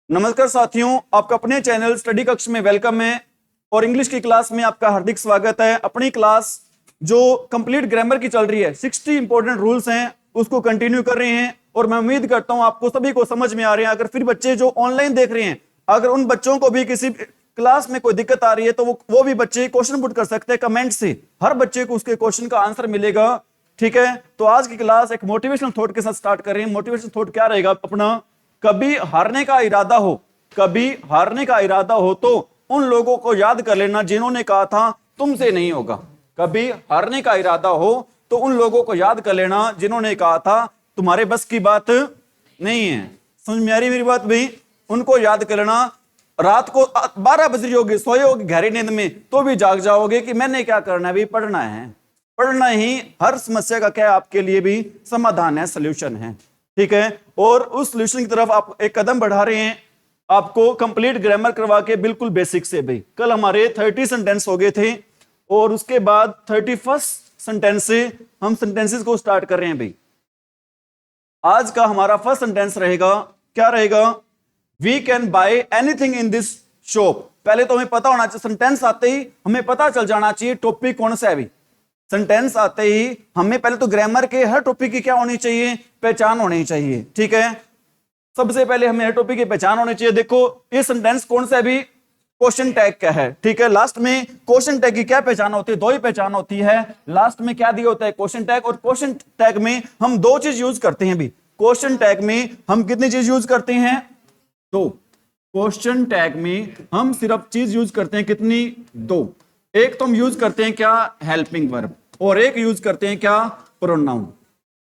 नमस्कार साथियों, आपका अपने चैनल स्टडी कक्ष में वेलकम है और इंग्लिश की क्लास में आपका हार्दिक स्वागत है। अपनी क्लास जो कंप्लीट ग्रामर की चल रही है, 60 इंपॉर्टेंट रूल्स हैं, उसको कंटिन्यू कर रहे हैं और मैं उम्मीद करता हूं आपको सभी को समझ में आ रहे हैं। अगर फिर बच्चे जो ऑनलाइन देख रहे हैं, अगर उन बच्चों को भी किसी क्लास में कोई दिक्कत आ रही है तो वो भी बच्चे क्वेश्चन पुट कर सकते हैं कमेंट से। हर बच्चे को उसके क्वेश्चन का आंसर मिलेगा। ठीक है, तो आज की क्लास एक मोटिवेशनल थॉट के साथ स्टार्ट कर रहे हैं। मोटिवेशनल थॉट क्या रहेगा अपना? कभी हारने का इरादा हो, कभी हारने का इरादा हो तो उन लोगों को याद कर लेना जिन्होंने कहा था तुमसे नहीं होगा। कभी हारने का इरादा हो तो उन लोगों को याद कर लेना जिन्होंने कहा था तुम्हारे बस की बात नहीं है। समझ में आ रही मेरी बात भाई? उनको याद कर लेना। रात को 12 बज रही होगी, सोए होगी गहरी नींद में, तो भी जाग जाओगे कि मैंने क्या करना है भाई, पढ़ना है। पढ़ना ही हर समस्या का क्या आपके लिए भी समाधान है, सोल्यूशन है। ठीक है, और उस सोल्यूशन की तरफ आप एक कदम बढ़ा रहे हैं, आपको कंप्लीट ग्रामर करवा के बिल्कुल बेसिक से। भाई कल हमारे 30 सेंटेंस हो गए थे और उसके बाद 31st सेंटेंस से हम सेंटेंसेस को स्टार्ट कर रहे हैं। भाई आज का हमारा फर्स्ट सेंटेंस रहेगा, क्या रहेगा? We can buy anything in this shop. पहले तो हमें पता होना चाहिए, सेंटेंस आते ही हमें पता चल जाना चाहिए टॉपिक कौन सा है। भाई सेंटेंस आते ही हमें पहले तो ग्रामर के हर टॉपिक की क्या होनी चाहिए, पहचान होनी चाहिए। ठीक है, सबसे पहले हमें हर टॉपिक की पहचान होनी चाहिए। देखो ये सेंटेंस कौन सा है? भी क्वेश्चन टैग का है। ठीक है, लास्ट में क्वेश्चन टैग की क्या पहचान होती है? दो ही पहचान होती है। लास्ट में क्या दिया होता है? Question tag. और क्वेश्चन टैग में हम दो चीज यूज करते हैं। भी क्वेश्चन टैग में हम कितनी चीज यूज करते हैं? दो। क्वेश्चन टैग में हम सिर्फ चीज यूज करते हैं कितनी? दो। एक तो हम यूज करते हैं क्या? Helping verb. और एक यूज करते हैं क्या? प्रोनाउन।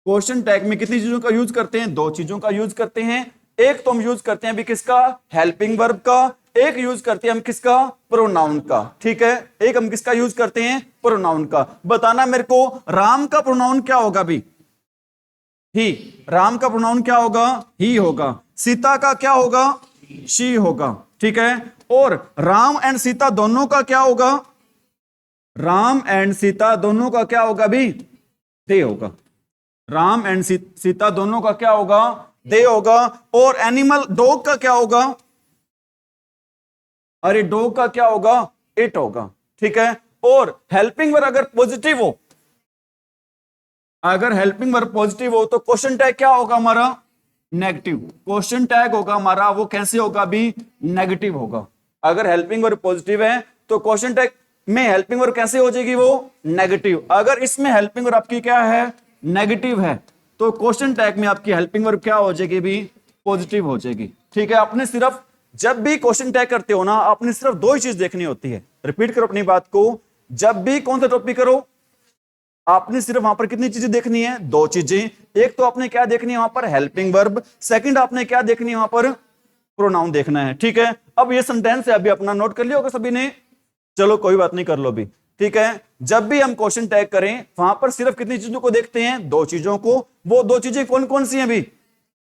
क्वेश्चन टैग में कितनी चीजों का यूज करते हैं? दो चीजों का यूज करते हैं। एक तो हम यूज करते हैं भी किसका? हेल्पिंग वर्ब का। एक यूज करते हैं हम किसका? प्रोनाउन का। ठीक है, एक हम किसका यूज करते हैं? प्रोनाउन का। बताना मेरे को, राम का प्रोनाउन क्या होगा? भी ही। राम का प्रोनाउन क्या होगा? ही होगा। सीता का क्या होगा? शी होगा। ठीक है, और राम एंड सीता दोनों का क्या होगा? राम एंड सीता दोनों का क्या होगा? भी दे होगा। राम एंड सीता दोनों का क्या होगा? दे होगा। और एनिमल डॉग का क्या होगा? अरे डॉग का क्या होगा? इट होगा। ठीक है, और हेल्पिंग वर्ब अगर पॉजिटिव हो, अगर हेल्पिंग वर्ब पॉजिटिव हो तो क्वेश्चन टैग क्या होगा हमारा? नेगेटिव। क्वेश्चन टैग होगा हमारा, वो कैसे होगा? भी नेगेटिव होगा। अगर हेल्पिंग वर्ब पॉजिटिव है तो क्वेश्चन टैग में हेल्पिंग वर्ब कैसे हो जाएगी? वो नेगेटिव। अगर इसमें हेल्पिंग वर्ब आपकी क्या है? नेगेटिव है, तो क्वेश्चन टैग में आपकी हेल्पिंग वर्ब क्या हो जाएगी? भी पॉजिटिव हो जाएगी। ठीक है, आपने सिर्फ जब भी क्वेश्चन टैग करते हो ना, आपने सिर्फ दो ही चीज देखनी होती है। रिपीट करो अपनी बात को, जब भी कौन सा टॉपिक करो, आपने सिर्फ वहां पर कितनी चीजें देखनी है? दो चीजें। एक तो आपने क्या देखनी है वहां पर? Helping verb. सेकंड आपने क्या देखनी है वहां पर? प्रोनाउन देखना है। ठीक है, अब ये सेंटेंस है, अभी अपना नोट कर लिया होगा सभी ने। चलो कोई बात नहीं, कर लो भी। ठीक है, जब भी हम क्वेश्चन टैग करें वहां पर सिर्फ कितनी चीजों को देखते हैं? दो चीजों को। वो दो चीजें कौन कौन सी हैं? भी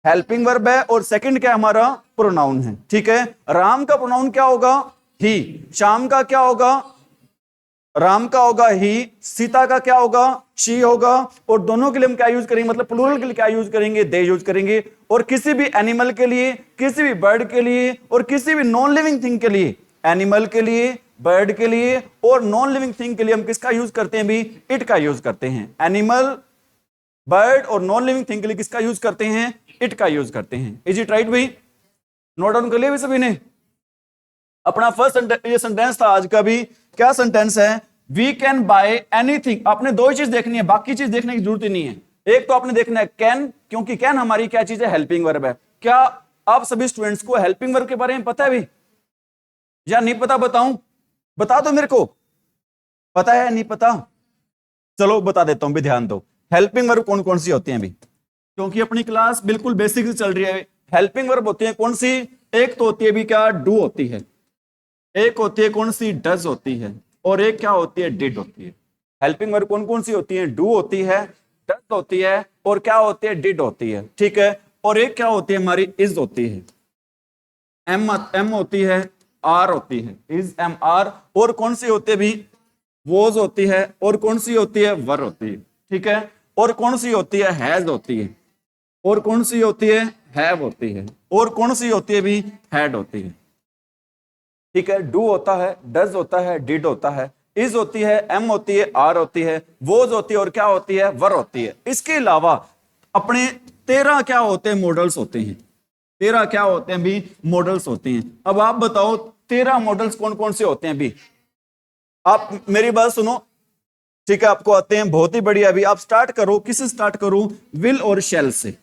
हेल्पिंग वर्ब है और सेकंड क्या हमारा? प्रोनाउन है। ठीक है, राम का प्रोनाउन क्या होगा? ही। श्याम का क्या होगा? राम का होगा ही। सीता का क्या होगा? शी होगा। और दोनों के लिए हम क्या यूज करेंगे, मतलब प्लूरल के लिए क्या यूज करेंगे? दे यूज करेंगे। और किसी भी एनिमल के लिए, किसी भी बर्ड के लिए और किसी भी नॉन लिविंग थिंग के लिए, एनिमल के लिए, बर्ड के लिए और नॉन लिविंग थिंग के लिए हम किसका यूज करते हैं? भी इट का यूज करते हैं। एनिमल, बर्ड और नॉन लिविंग थिंग के लिए किसका यूज करते हैं? इट का यूज करते हैं। इज इट राइट भाई? नोट डाउन कर लिया सभी ने? अपना फर्स्ट ये सेंटेंस था आज का। भी क्या सेंटेंस है? We can buy anything. आपने दो ही चीज देखनी है, बाकी चीज देखने की जरूरत ही नहीं है। एक तो आपने देखना है कैन, क्योंकि कैन हमारी क्या चीज है? हेल्पिंग वर्ब है। क्या आप सभी स्टूडेंट्स को हेल्पिंग वर्ब के बारे में पता है भी या नहीं पता? बताऊं? बता दो मेरे को, पता है नहीं पता? चलो बता देता हूं भी, ध्यान दो। हेल्पिंग वर्ब कौन कौन सी होती हैं? भी क्योंकि अपनी क्लास बिल्कुल बेसिक से चल रही है। हेल्पिंग वर्ब होती है कौन सी? एक तो होती है भी क्या? डू होती है। एक होती है कौन सी? डज होती है। और एक क्या होती है? डिड होती है। हेल्पिंग वर्ब कौन कौन सी होती है? डू होती है, डज होती है और क्या होती है? डिड होती है। ठीक है, और एक क्या होती है हमारी? इज होती है। एम होती है, आर होती है, इज एम आर। और कौन सी होती है भी? वॉज होती है। और कौन सी होती है? वर होती है। ठीक है, और कौन सी होती है? हैज होती है। और कौन सी होती है? हैव होती है। और कौन सी होती है भी? हैड होती है। ठीक है, डू होता है, डज होता है, डिड होता है, इज होती है, एम होती है, आर होती है, वोज होती है, और क्या होती है? वर होती है। इसके अलावा अपने 13 क्या होते हैं? मॉडल्स होते हैं। 13 क्या होते हैं भी? मॉडल्स होते हैं। अब आप बताओ 13 मॉडल्स कौन कौन से होते हैं भी? आप मेरी बात सुनो, ठीक है, आपको आते हैं, बहुत ही बढ़िया। अभी आप स्टार्ट करो, किससे स्टार्ट करो? विल और शेल से।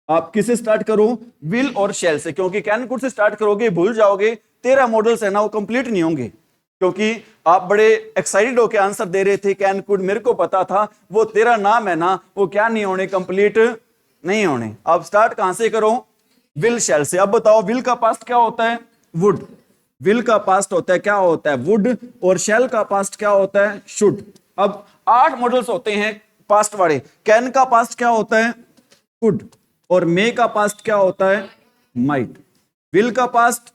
आप किससे स्टार्ट करो? विल और शेल से, क्योंकि कैन कुड से स्टार्ट करोगे भूल जाओगे, 13 मॉडल्स है ना वो कंप्लीट नहीं होंगे, क्योंकि आप बड़े एक्साइटेड होकर आंसर दे रहे थे कैन कुड, मेरे को पता था वो 13 नाम है ना वो क्या नहीं होने? कंप्लीट नहीं होने। आप स्टार्ट कहां से करो? विल शेल से। अब बताओ विल का पास्ट क्या होता है? वुड। विल का पास्ट होता है क्या होता है? वुड। और शेल का पास्ट क्या होता है? शुड। अब 8 मॉडल्स होते हैं पास्ट वाले। कैन का पास्ट क्या होता है? कुड। और मे का पास्ट क्या होता है? माइट। विल का पास्ट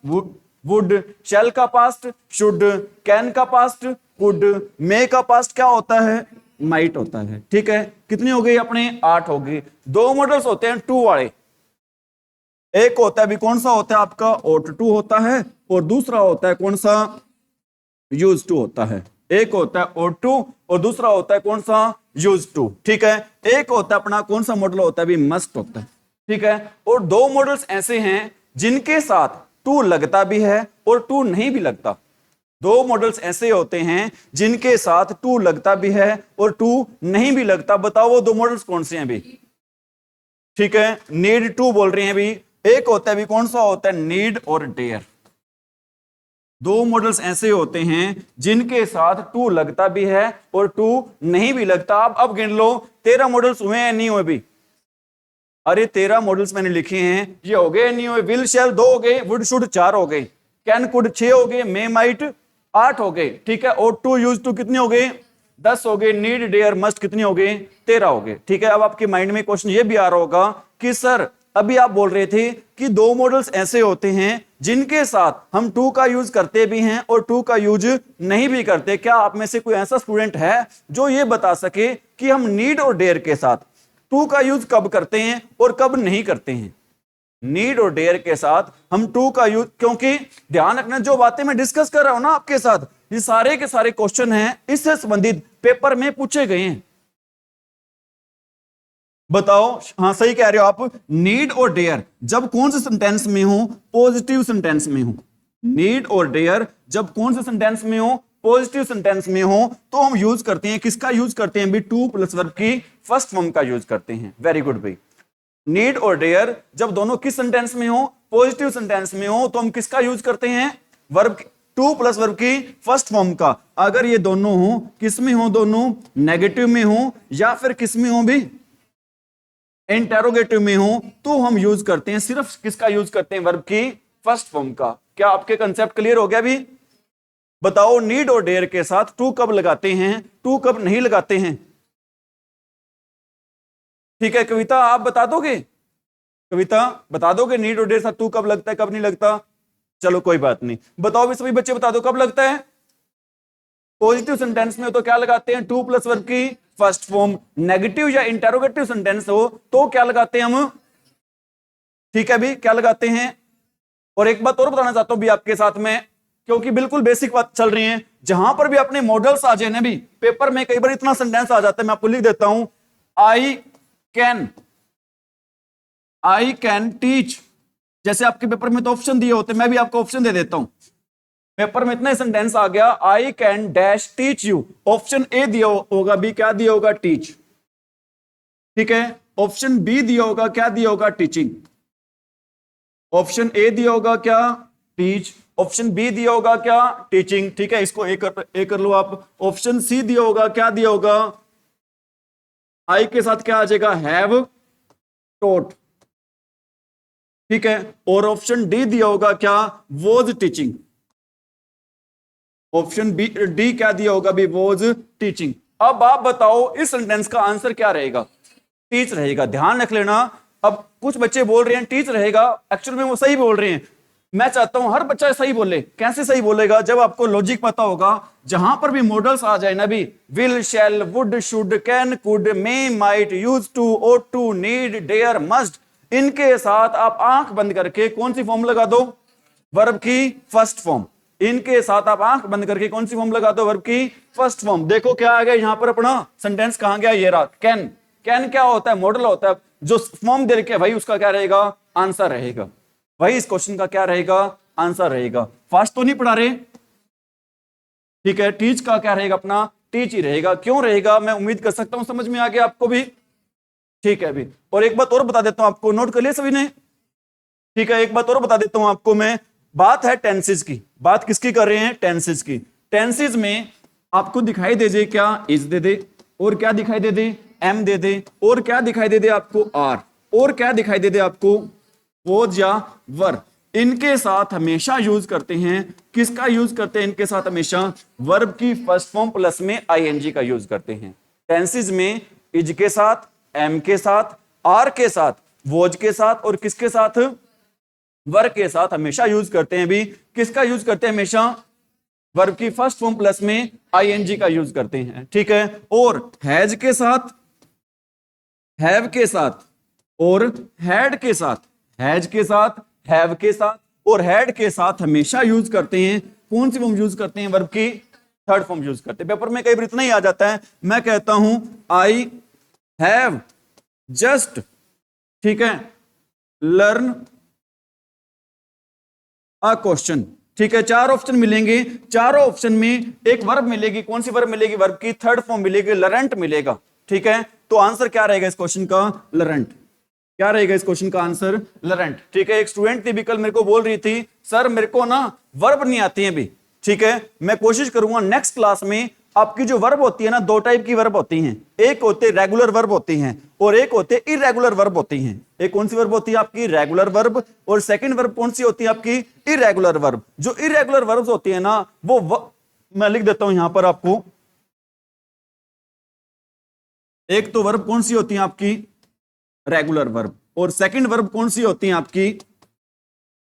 वुड, शेल का पास्ट शुड, कैन का पास्ट कुड, मे का पास्ट क्या होता है? माइट होता है। ठीक है, कितनी हो गई अपने? 8 हो गई। 2 मॉडल्स होते हैं टू वाले। एक होता है भी कौन सा होता है आपका? ought to होता है, और दूसरा होता है कौन सा? यूज टू होता है। एक होता है ought to और दूसरा होता है कौन सा? Use to. ठीक है, एक होता है अपना कौन सा मॉडल होता है भी? मस्ट होता है। ठीक है, और 2 मॉडल्स ऐसे हैं जिनके साथ टू लगता भी है और टू नहीं भी लगता। 2 मॉडल्स ऐसे होते हैं जिनके साथ टू लगता भी है और टू नहीं भी लगता। बताओ वो 2 मॉडल्स कौन से हैं भी? ठीक है, नीड टू बोल रहे हैं भी। एक होता है भी कौन सा होता है? नीड और डेयर। 2 मॉडल्स ऐसे होते हैं जिनके साथ टू लगता भी है और टू नहीं भी लगता। अब गिन लो 13 मॉडल्स हुए हैं नहीं हुए भी? अरे 13 मॉडल्स मैंने लिखे हैं, ये हो गए नहीं हुए? विल शेल 2 हो गए, वुड शुड 4 हो गए, कैन कुड 6 हो गए, मे माइट 8 हो गए। ठीक है, ought to यूज टू कितने हो गए? 10 हो गए। नीड डेयर मस्ट कितने हो गए? 13 हो गए। ठीक है, अब आपके माइंड में क्वेश्चन ये भी आ रहा होगा कि सर अभी आप बोल रहे थे कि 2 मॉडल्स ऐसे होते हैं जिनके साथ हम टू का यूज करते भी हैं और टू का यूज नहीं भी करते। क्या आप में से कोई ऐसा स्टूडेंट है जो ये बता सके कि हम नीड और डेयर के साथ टू का यूज कब करते हैं और कब नहीं करते हैं? नीड और डेयर के साथ हम टू का यूज, क्योंकि ध्यान रखना जो बातें मैं डिस्कस कर रहा हूं ना आपके साथ, ये सारे के सारे क्वेश्चन हैं इससे संबंधित पेपर में पूछे गए हैं। बताओ, हाँ सही कह रहे हो आप। नीड और डेयर जब कौन से सेंटेंस में हो? पॉजिटिव सेंटेंस में हो। नीड और डेयर जब कौन से सेंटेंस में हो? पॉजिटिव सेंटेंस में हो, तो हम यूज करते हैं किसका? यूज करते हैं भी टू प्लस वर्ब की फर्स्ट फॉर्म का यूज करते हैं। वेरी गुड भाई। नीड और डेयर जब दोनों किस सेंटेंस में हो? पॉजिटिव सेंटेंस में हो, तो हम किसका यूज करते हैं? वर्ब, टू प्लस वर्ब की फर्स्ट फॉर्म का। अगर ये दोनों हो, किस में हो? दोनों नेगेटिव में हो या फिर किस में हो भी? इंटेरोगेटिव में हो, तो हम यूज करते हैं सिर्फ किसका? यूज करते हैं वर्ब की फर्स्ट फॉर्म का। क्या आपके कंसेप्ट क्लियर हो गया भी? बताओ नीड और डेयर के साथ टू कब लगाते हैं, टू कब नहीं लगाते हैं? ठीक है, कविता आप बता दोगे? कविता बता दोगे नीड और डेयर साथ टू कब लगता है कब नहीं लगता? चलो कोई बात नहीं, बताओ भी सभी बच्चे बता दो कब लगता है। पॉजिटिव सेंटेंस में तो क्या लगाते हैं? टू प्लस वर्ब की फर्स्ट फॉर्म। नेगेटिव या इंटेरोगेटिव सेंटेंस हो तो क्या लगाते हैं हम? ठीक है भी, क्या लगाते हैं? और एक बात और बताना चाहता हूं भी आपके साथ में, क्योंकि बिल्कुल बेसिक बात चल रही है, जहां पर भी अपने मॉडल्स आ जाए ना भी पेपर में, कई बार इतना सेंटेंस आ जाता है, मैं आपको लिख देता हूं, आई कैन टीच। जैसे आपके पेपर में तो ऑप्शन दिए होते, मैं भी आपको ऑप्शन दे देता हूं। पेपर में इतना सेंटेंस आ गया, I can dash teach you. Option A दिया होगा भी, क्या दिया होगा? टीच। ठीक है, ऑप्शन बी दिया होगा, क्या दिया होगा? टीचिंग। ऑप्शन ए दिया होगा क्या? टीच। ऑप्शन बी दिया होगा क्या? टीचिंग। ठीक है, इसको ए कर लो आप। ऑप्शन सी दिया होगा, क्या दिया होगा? आई के साथ क्या आ जाएगा? Have taught. ठीक है, और ऑप्शन डी दिया होगा क्या? Was teaching. Option B D क्या दिया होगा भी? Was teaching. अब आप बताओ इस सेंटेंस का आंसर क्या रहेगा? टीच रहेगा। ध्यान रख लेना, अब कुछ बच्चे बोल रहे हैं टीच रहेगा, एक्चुअल में वो सही बोल रहे हैं। मैं चाहता हूं हर बच्चा सही बोले। कैसे सही बोलेगा? जब आपको लॉजिक पता होगा। जहां पर भी मॉडल्स आ जाए ना भी, will, shall, would, should, can, could, may, might, use to, ought to, need, dare, must, इनके साथ आप आंख बंद करके कौन सी फॉर्म लगा दो? वर्ब की फर्स्ट फॉर्म। इनके साथ आप आंख बंद करके कौन सी फॉर्म लगा दो? वर्ब की फर्स्ट फॉर्म। देखो क्या आ गया यहां पर, अपना सेंटेंस कहां गया? ये रहा, कैन। कैन क्या होता है? मॉडल होता है। जो फॉर्म दे रखे भाई उसका क्या रहेगा? आंसर रहेगा। भाई इस क्वेश्चन का क्या रहेगा? आंसर रहेगा। फास्ट तो नहीं पढ़ा रहे, ठीक है। टीच का क्या रहेगा? अपना टीच ही रहेगा। क्यों रहेगा? मैं उम्मीद कर सकता हूं समझ में आ गया आपको भी, ठीक है। अभी और एक बात और बता देता हूं आपको, नोट कर लिया सभी ने? ठीक है, एक बात और बता देता हूं आपको मैं। बात है टेंसेज की। बात किसकी कर रहे हैं? टेंसेज की। टेंसेज में आपको दिखाई दे दे क्या? इज दे दे, और क्या दिखाई दे दे? एम दे दे, और क्या दिखाई दे दे आपको? आर, और क्या दिखाई दे दे आपको? वॉज या वर। इनके साथ हमेशा यूज करते हैं, किसका यूज करते हैं इनके साथ? हमेशा वर्ब की फर्स्ट फॉर्म प्लस में आईएनजी का यूज करते हैं। टेंसेज में इज के साथ, एम के साथ, आर के साथ, वॉज के साथ, और किसके साथ? वर्ब के साथ हमेशा यूज करते हैं। भी किसका यूज करते हैं? हमेशा वर्ब की फर्स्ट फॉर्म प्लस में आईएनजी का यूज करते हैं, ठीक है। और हैज के साथ, हैव के साथ, और हैड के साथ, हैज के साथ, हैव के साथ, और हैड के साथ हमेशा यूज करते हैं। कौन सी फॉर्म यूज करते हैं? वर्ब की थर्ड फॉर्म यूज करते हैं। पेपर में कई बार इतना ही आ जाता है, मैं कहता हूं आई हैव जस्ट, ठीक है, लर्न अ क्वेश्चन, ठीक है। चार ऑप्शन मिलेंगे, चारों ऑप्शन में एक वर्ब मिलेगी। कौन सी वर्ब मिलेगी? वर्ब की थर्ड फॉर्म मिलेगी, लरेंट मिलेगा, ठीक है। तो आंसर क्या रहेगा इस क्वेश्चन का? लरेंट। क्या रहेगा इस क्वेश्चन का आंसर? लरेंट, ठीक है। एक स्टूडेंट थी भी कल मेरे को बोल रही थी, सर मेरे को ना वर्ब नहीं आती है भी, ठीक है। मैं कोशिश करूंगा नेक्स्ट क्लास में आपकी जो वर्ब होती है ना, दो टाइप की वर्ब होती हैं। एक होते रेगुलर वर्ब होती हैं, और एक होते इरेगुलर वर्ब होती हैं। एक कौन सी वर्ब होती है आपकी? Regular verb. और सेकंड वर्ब कौन सी होती है आपकी? Irregular verb. जो इरेगुलर वर्ब्स होती है ना, मैं लिख देता हूं यहां पर आपको। एक तो वर्ब कौन सी होती है आपकी? Regular verb. और सेकंड वर्ब कौन सी होती है आपकी?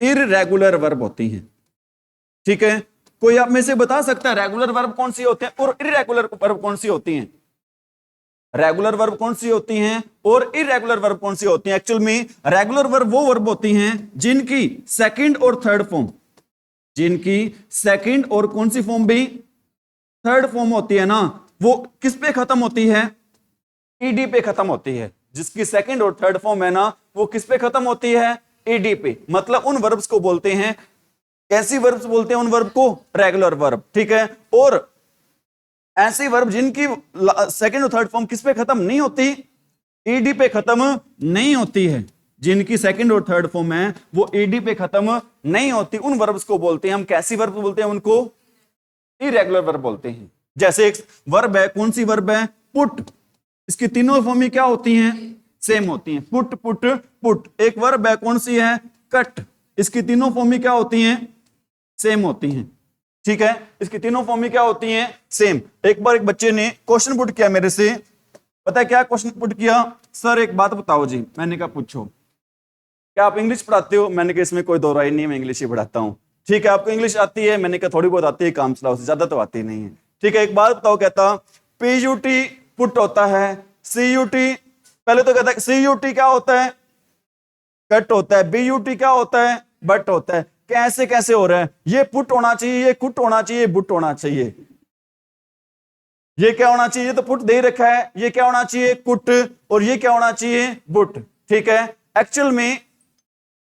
इररेगुलर वर्ब होती हैं, ठीक है। कोई आप में से बता सकता है रेगुलर वर्ब कौन सी होते हैं और इररेगुलर वर्ब कौन सी होती हैं? रेगुलर वर्ब कौन सी होती हैं और इररेगुलर वर्ब कौन सी होती हैं? एक्चुअल में रेगुलर वर्ब वो वर्ब होती हैं जिनकी सेकंड और थर्ड फॉर्म, जिनकी सेकंड और कौन सी फॉर्म भी? थर्ड फॉर्म होती है ना, वो किस पे खत्म होती है? ईडी पे खत्म होती है। जिसकी सेकंड और थर्ड फॉर्म है ना, वो किस पे खत्म होती है? ईडी पे। मतलब उन वर्ब्स को बोलते हैं, कैसी वर्ब्स बोलते हैं उन वर्ब को? रेगुलर वर्ब, ठीक है। और ऐसी वर्ब जिनकी सेकंड और थर्ड फॉर्म किस पे खत्म नहीं होती? ईडी पे खत्म नहीं होती है। जिनकी सेकंड और थर्ड फॉर्म है वो ईडी पे खत्म नहीं होती, उन वर्ब्स को बोलते हैं हम, कैसी वर्ब बोलते हैं उनको? इरेगुलर वर्ब बोलते हैं। जैसे एक वर्ब है, कौन सी वर्ब है? पुट। इसकी तीनों फॉर्म क्या होती हैं? सेम होती हैं। Put put put. एक वर्ब है, कौन सी है? कट। इसकी तीनों फॉर्म क्या होती हैं? सेम होती हैं, ठीक है। इसकी तीनों फॉर्म क्या होती हैं? सेम। एक बार एक बच्चे ने क्वेश्चन पुट किया मेरे से, पता है क्या क्वेश्चन पुट किया? सर एक बात बताओ जी। मैंने कहा पूछो। क्या आप इंग्लिश पढ़ाते हो? मैंने कहा इसमें कोई दो राय नहीं, मैं इंग्लिश ही पढ़ाता हूं। ठीक है, आपको इंग्लिश आती है? मैंने कहा थोड़ी बहुत आती है, काम चलाओ, से ज्यादा तो आती नहीं है। ठीक है, एक बात बताओ। कहता पीयूटी पुट होता है, सीयूटी, पहले तो कहता है सीयूटी क्या होता है? कट होता है। बीयूटी क्या होता है? बट होता है। कैसे कैसे हो रहा है? ये पुट होना चाहिए, ये कुट होना चाहिए, बुट होना चाहिए। ये क्या होना चाहिए? ये तो पुट दे रखा है। ये क्या होना चाहिए? कुट। और ये क्या होना चाहिए? बुट, ठीक है। एक्चुअल में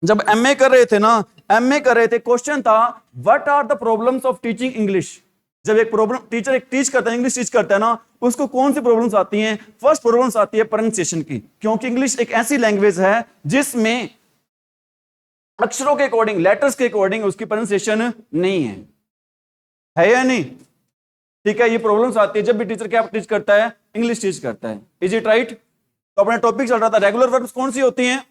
जब एमए कर रहे थे ना, एमए कर रहे थे, क्वेश्चन था what are the problems of teaching English. जब एक प्रॉब्लम टीचर एक टीच करता है, इंग्लिश टीच करता है ना, उसको कौन सी प्रॉब्लम्स आती हैं? फर्स्ट प्रॉब्लम्स आती है प्रोनाउंसिएशन की, क्योंकि इंग्लिश एक ऐसी लैंग्वेज है जिसमें अक्षरों के अकॉर्डिंग, लेटर्स के अकॉर्डिंग उसकी प्रोनाउंसिएशन नहीं है या नहीं? ठीक है, ये प्रॉब्लम्स आती है जब भी टीचर क्या टीच करता है? इंग्लिश टीच करता है। Is it right? तो अपना टॉपिक चल रहा था रेगुलर वर्ब्स कौन सी होती हैं?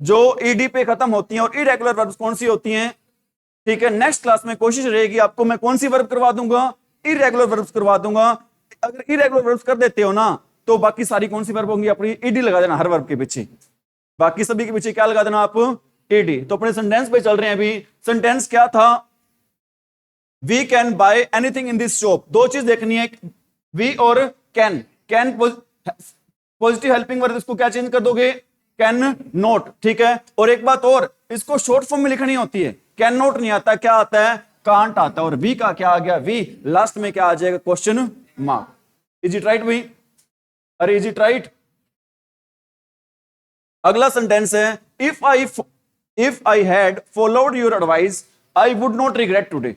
जो ईडी पे खत्म होती हैं। और इरेगुलर वर्ब्स कौन सी होती हैं? ठीक है, नेक्स्ट क्लास में कोशिश रहेगी आपको मैं कौन सी वर्ब करवा दूंगा? इरेगुलर वर्ब्स करवा दूंगा। अगर इरेगुलर वर्ब्स कर देते हो ना, तो बाकी सारी कौन सी वर्ब होंगी? अपनी ईडी लगा देना हर वर्ब के पीछे। बाकी सभी के पीछे क्या लगा देना आप? ईडी। तो अपने सेंटेंस पे चल रहे हैं अभी। सेंटेंस क्या था? We can buy anything in this shop. दो चीज देखनी है, वी और can. Can positive helping verb इसको क्या चेंज कर दोगे, कैन नॉट, ठीक है। और एक बात और, इसको शॉर्ट फॉर्म में लिखनी होती है, कैन नॉट नहीं आता, क्या आता है, कांट आता है। और वी का क्या आ गया, वी लास्ट में क्या आ जाएगा, question mark. Is it right we, अरे इज इट राइट। अगला सेंटेंस है, if I had followed your advice I would not regret today.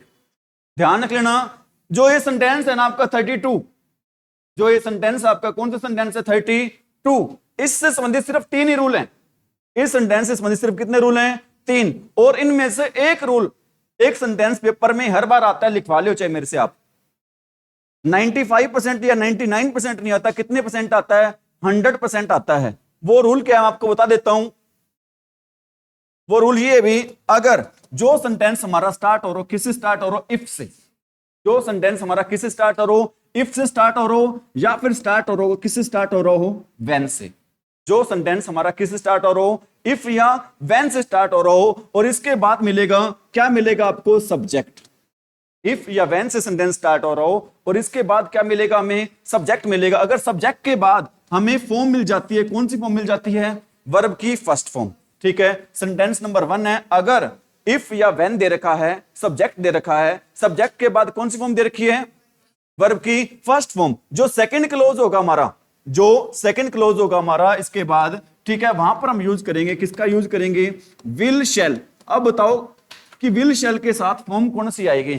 ध्यान रख लेना, जो ये सेंटेंस है ना आपका 32, जो ये सेंटेंस आपका कौन सा सेंटेंस है 32, इससे संबंधित सिर्फ 3 ही रूल हैं। इस सेंटेंस से संबंधित सिर्फ कितने रूल हैं, 3। और इनमें से एक रूल एक सेंटेंस पेपर में हर बार आता है, लिखवा लो चाहे मेरे से आप। 95% या 99% नहीं आता, कितने परसेंट आता है, 100% आता है। वो रूल क्या है आपको बता देता हूं। वो रूल ये भी, अगर जो सेंटेंस हमारा स्टार्ट हो रहा, किससे स्टार्ट हो रहा, इफ से, जो सेंटेंस हमारा किससे स्टार्ट हो रहा, इफ से स्टार्ट हो रहा या फिर स्टार्ट हो रहा किससे स्टार्ट हो रहा हो, व्हेन से। जो सेंटेंस हमारा किससे स्टार्ट हो रहा हो, इफ या व्हेन से स्टार्ट हो रहा हो, और इसके बाद मिलेगा क्या, मिलेगा आपको सब्जेक्ट। इफ या व्हेन से सेंटेंस स्टार्ट हो रहा हो और इसके बाद क्या मिलेगा, हमें सब्जेक्ट मिलेगा। अगर सब्जेक्ट के बाद हमें फॉर्म मिल जाती है, कौन सी फॉर्म मिल जाती है, वर्ब की फर्स्ट फॉर्म, ठीक है। सेंटेंस नंबर 1 है, अगर इफ या व्हेन दे रखा है, सब्जेक्ट दे रखा है, सब्जेक्ट के बाद कौन सी फॉर्म दे रखी है, वर्ब की फर्स्ट फॉर्म। जो सेकंड क्लोज होगा हमारा, जो सेकंड क्लोज होगा हमारा इसके बाद, ठीक है, वहां पर हम यूज करेंगे, किसका यूज करेंगे, विल शैल। अब बताओ कि विल शैल के साथ फॉर्म कौन सी आएगी,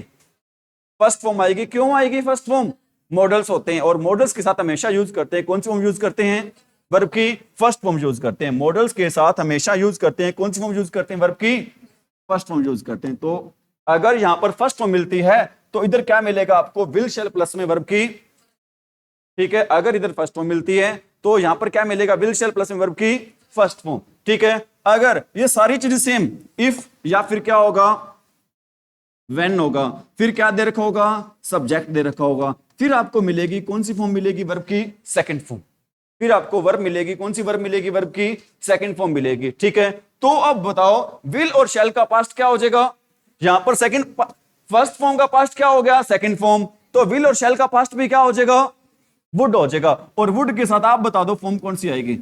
फर्स्ट फॉर्म आएगी। क्यों आएगी फर्स्ट फॉर्म, मॉडल्स होते हैं और मॉडल्स के साथ हमेशा यूज करते हैं, कौन सी फॉर्म यूज करते हैं, वर्ब की फर्स्ट फॉर्म यूज करते हैं। मॉडल्स के साथ हमेशा यूज करते हैं, कौन सी फॉर्म यूज करते हैं, वर्ब की फर्स्ट फॉर्म यूज करते हैं। तो अगर यहां पर फर्स्ट फॉर्म मिलती है तो इधर क्या मिलेगा आपको, विल शैल प्लस में वर्ब की, ठीक है। अगर इधर फर्स्ट फॉर्म मिलती है तो यहां पर क्या मिलेगा, विल शैल प्लस में वर्ब की फर्स्ट फॉर्म, ठीक है। अगर ये सारी चीजें सेम, इफ या फिर क्या होगा, व्हेन होगा, फिर क्या दे रखा होगा, सब्जेक्ट दे रखा होगा, फिर आपको मिलेगी कौन सी फॉर्म मिलेगी, वर्ब की सेकंड फॉर्म। फिर आपको वर्ब मिलेगी, कौन सी वर्ब मिलेगी, वर्ब की सेकंड फॉर्म मिलेगी, ठीक है। तो अब बताओ विल और शैल का पास्ट क्या हो जाएगा, यहां पर सेकंड फर्स्ट फॉर्म का पास्ट क्या हो गया, सेकंड फॉर्म। तो विल और शैल का पास्ट भी क्या हो जाएगा, वुड हो जाएगा। और वुड के साथ आप बता दो फॉर्म कौन सी आएगी,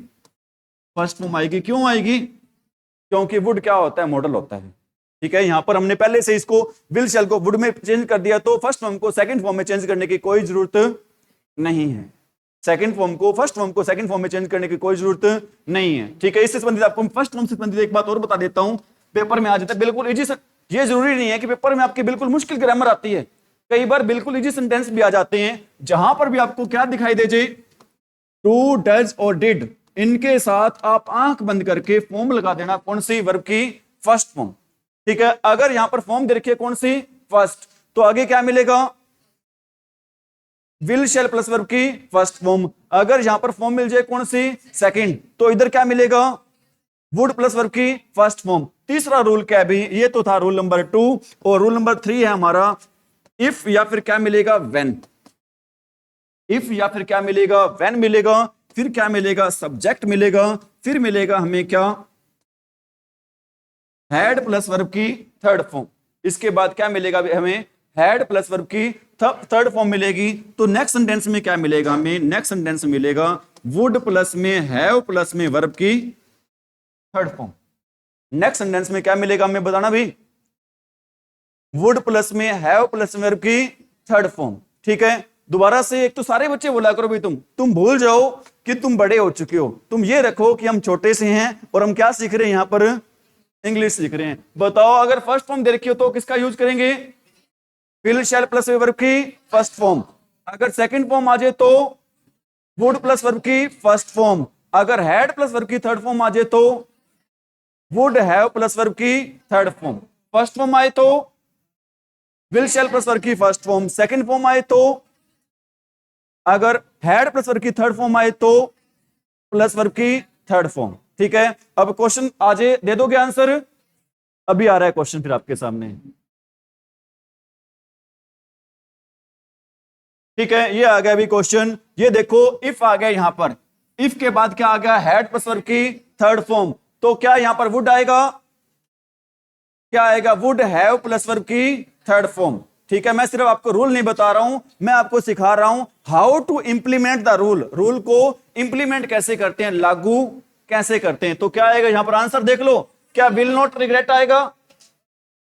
फर्स्ट फॉर्म आएगी। क्यों आएगी, क्योंकि वुड क्या होता है, मॉडल होता है, ठीक है। यहां पर हमने पहले से इसको विल शैल को वुड में चेंज कर दिया, तो फर्स्ट फॉर्म को सेकंड फॉर्म में चेंज करने की कोई जरूरत नहीं है। सेकंड फॉर्म को फर्स्ट फॉर्म को सेकंड फॉर्म में चेंज करने की कोई जरूरत नहीं है, ठीक है। इससे संबंधित आपको फर्स्ट फॉर्म से संबंधित एक बात और बता देता हूं, पेपर में आ जाता है बिल्कुल इजी। ये जरूरी नहीं है कि पेपर में आपकी बिल्कुल मुश्किल ग्रामर आती है, कई बार बिल्कुल इजी सेंटेंस भी आ जाते हैं, जहां पर भी आपको क्या दिखाई दे जाए, टू, डज और डिड, इनके साथ आप आंख बंद करके फॉर्म लगा देना, कौन सी, वर्ब की फर्स्ट फॉर्म, ठीक है। अगर यहां पर फॉर्म दे रखी है कौन सी, फर्स्ट, तो आगे क्या मिलेगा, विल शैल प्लस वर्ब की फर्स्ट फॉर्म। अगर यहां पर फॉर्म मिल जाए कौन सी, सेकंड, तो इधर क्या मिलेगा, वुड प्लस वर्ब की फर्स्ट फॉर्म। तीसरा रूल क्या भी, ये तो था रूल नंबर 2, और रूल नंबर 3 है हमारा, इफ या फिर क्या मिलेगा, व्हेन। इफ या फिर क्या मिलेगा, व्हेन मिलेगा, फिर क्या मिलेगा, सब्जेक्ट मिलेगा, फिर मिलेगा हमें क्या, हैड प्लस वर्ब की थर्ड फॉर्म। इसके बाद क्या मिलेगा हमें, हैड प्लस वर्ब की थर्ड फॉर्म मिलेगी। तो नेक्स्ट सेंटेंस में क्या मिलेगा हमें, नेक्स्ट सेंटेंस में मिलेगा वुड प्लस में हैव प्लस में वर्ब की थर्ड फॉर्म। नेक्स्ट सेंटेंस में क्या मिलेगा हमें बताना भी, वुड प्लस में हैव प्लस में वर्ब की थर्ड फॉर्म, ठीक है। दोबारा से, एक तो सारे बच्चे बोला करो भी, तुम भूल जाओ कि तुम बड़े हो चुके हो, तुम ये रखो कि हम छोटे से हैं और हम क्या सीख रहे हैं, यहां पर इंग्लिश सीख रहे हैं। बताओ अगर फर्स्ट फॉर्म दे रखी हो तो किसका यूज करेंगे, विल शैल प्लस वर्ब की फर्स्ट फॉर्म। अगर सेकंड फॉर्म आ जाए तो वुड प्लस वर्ब की फर्स्ट फॉर्म। अगर हैड प्लस वर्ब की थर्ड फॉर्म आ जाए तो वुड हैव प्लस वर्ब की थर्ड फॉर्म। फर्स्ट फॉर्म आए तो विल शैल प्लस वर्ब की फर्स्ट फॉर्म। सेकंड फॉर्म आए तो, अगर हैड प्लस वर्ब की थर्ड फॉर्म आए तो प्लस वर्ब की थर्ड फॉर्म, ठीक है। अब क्वेश्चन आ जाए, दे दोगे आंसर, अभी आ रहा है क्वेश्चन फिर आपके सामने, ठीक है। ये आ गया अभी क्वेश्चन, ये देखो इफ आ गया, यहां पर इफ के बाद क्या आ गया, हैड प्लस वर्ब की थर्ड फॉर्म। तो क्या यहां पर वुड आएगा, क्या आएगा, वुड हैव प्लस वर्ब की थर्ड फॉर्म। ठीक है, मैं सिर्फ आपको रूल नहीं बता रहा हूं, मैं आपको सिखा रहा हूं how to implement the rule. Rule को इंप्लीमेंट कैसे करते हैं, लागू कैसे करते हैं। तो क्या आएगा यहां पर आंसर देख लो, क्या विल नॉट रिग्रेट आएगा?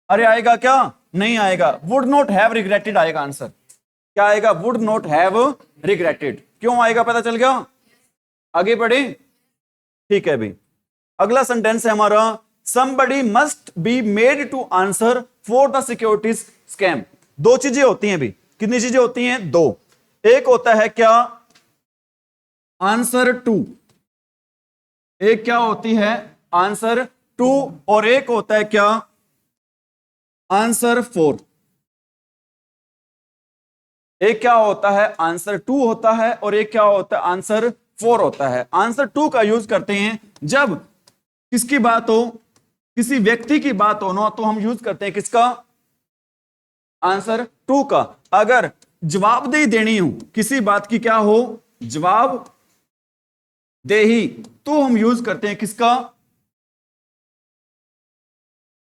अरे आएगा क्या? नहीं आएगा, वुड नॉट हैव रिग्रेटेड आएगा आंसर। क्या आएगा? Would not have regretted. क्यों आएगा पता चल गया? आगे बढ़े, ठीक है भाई। अगला सेंटेंस है हमारा, somebody must be made to answer for the securities scam। दो चीजें होती हैं भी, कितनी चीजें होती हैं? दो। एक होता है क्या? Answer two. एक क्या होती है? Answer two. और एक होता है क्या? Answer four. एक क्या होता है? आंसर टू होता है, और एक क्या होता है? आंसर फोर होता है। आंसर टू का यूज करते हैं जब किसकी बात हो, किसी व्यक्ति की बात हो ना, तो हम यूज करते हैं किसका? आंसर टू का। अगर जवाबदेही देनी हो किसी बात की, क्या हो? जवाब देही, तो हम यूज करते हैं किसका?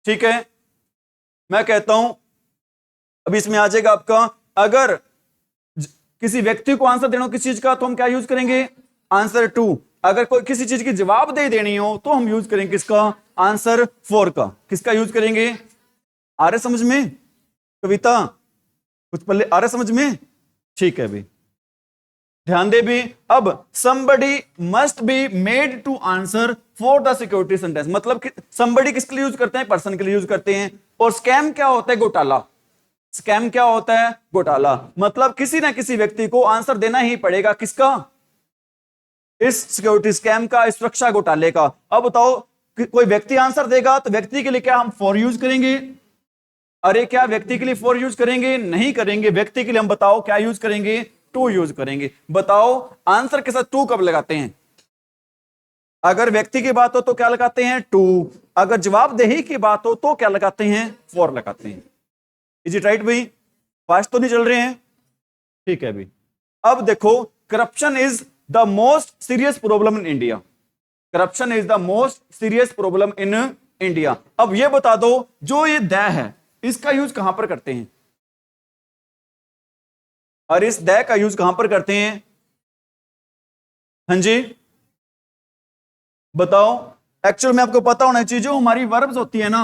ठीक है, मैं कहता हूं अभी इसमें आ जाएगा आपका, अगर किसी व्यक्ति को आंसर देना हो किसी चीज का, तो हम क्या यूज करेंगे? Answer two. अगर कोई किसी चीज की जवाबदेही देनी हो तो हम यूज करेंगे किसका? आंसर फोर का। किसका यूज करेंगे? आ रहे समझ में कविता? कुछ पहले आ रहे समझ में? ठीक है भी, ध्यान दे भी। अब somebody must be made to answer for the security sentence, मतलब कि somebody किसके लिए यूज करते हैं? पर्सन के लिए यूज करते हैं। और स्कैम क्या होता है? घोटाला। स्कैम क्या होता है? घोटाला। मतलब किसी ना किसी व्यक्ति को आंसर देना ही पड़ेगा किसका? इस सिक्योरिटी स्कैम का, इस सुरक्षा घोटाले का। अब बताओ, कोई व्यक्ति आंसर देगा तो व्यक्ति के लिए क्या हम फॉर यूज करेंगे? अरे क्या व्यक्ति के लिए फॉर यूज करेंगे? नहीं करेंगे। व्यक्ति के लिए हम बताओ क्या यूज करेंगे? टू यूज करेंगे। बताओ आंसर के साथ टू कब लगाते हैं? अगर व्यक्ति की बात हो तो क्या लगाते हैं? टू। अगर जवाबदेही की बात हो तो क्या लगाते हैं? फॉर लगाते हैं। इज इट राइट भाई? फास्ट तो नहीं चल रहे हैं? ठीक है भाई। अब देखो, corruption is the most serious problem in India. Corruption is the most serious problem in India. अब ये बता दो, जो ये द है इसका यूज कहां पर करते हैं? और इस द का यूज कहां पर करते हैं? हाँ जी बताओ। एक्चुअल में आपको पता होना चाहिए, जो हमारी वर्ब्स होती है ना,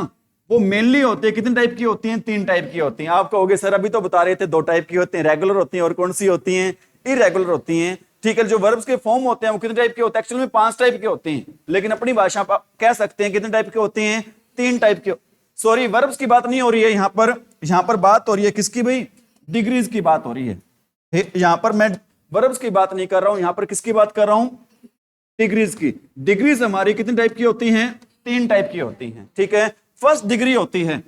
वो मेनली होती है कितने टाइप की होती हैं? तीन टाइप की होती हैं। आप कहोगे सर अभी तो बता रहे थे दो टाइप की होती हैं, रेगुलर होती हैं और कौन सी होती हैं? इरेगुलर होती हैं। ठीक है, जो वर्ब्स के फॉर्म होते हैं वो कितने टाइप के होते हैं? एक्चुअल में 5 टाइप के होते हैं, लेकिन अपनी भाषा पर कह सकते हैं कितने टाइप के होते हैं? 3 टाइप के। सॉरी, वर्ब्स की बात नहीं हो रही है यहां पर बात हो रही है किसकी भाई? डिग्रीज की बात हो रही है। यहां पर मैं वर्ब्स की बात नहीं कर रहा हूं, यहां पर किसकी बात कर रहा हूं? डिग्रीज की। डिग्रीज हमारी कितने टाइप की होती हैं? 3 टाइप की होती हैं। ठीक है, फर्स्ट डिग्री होती है,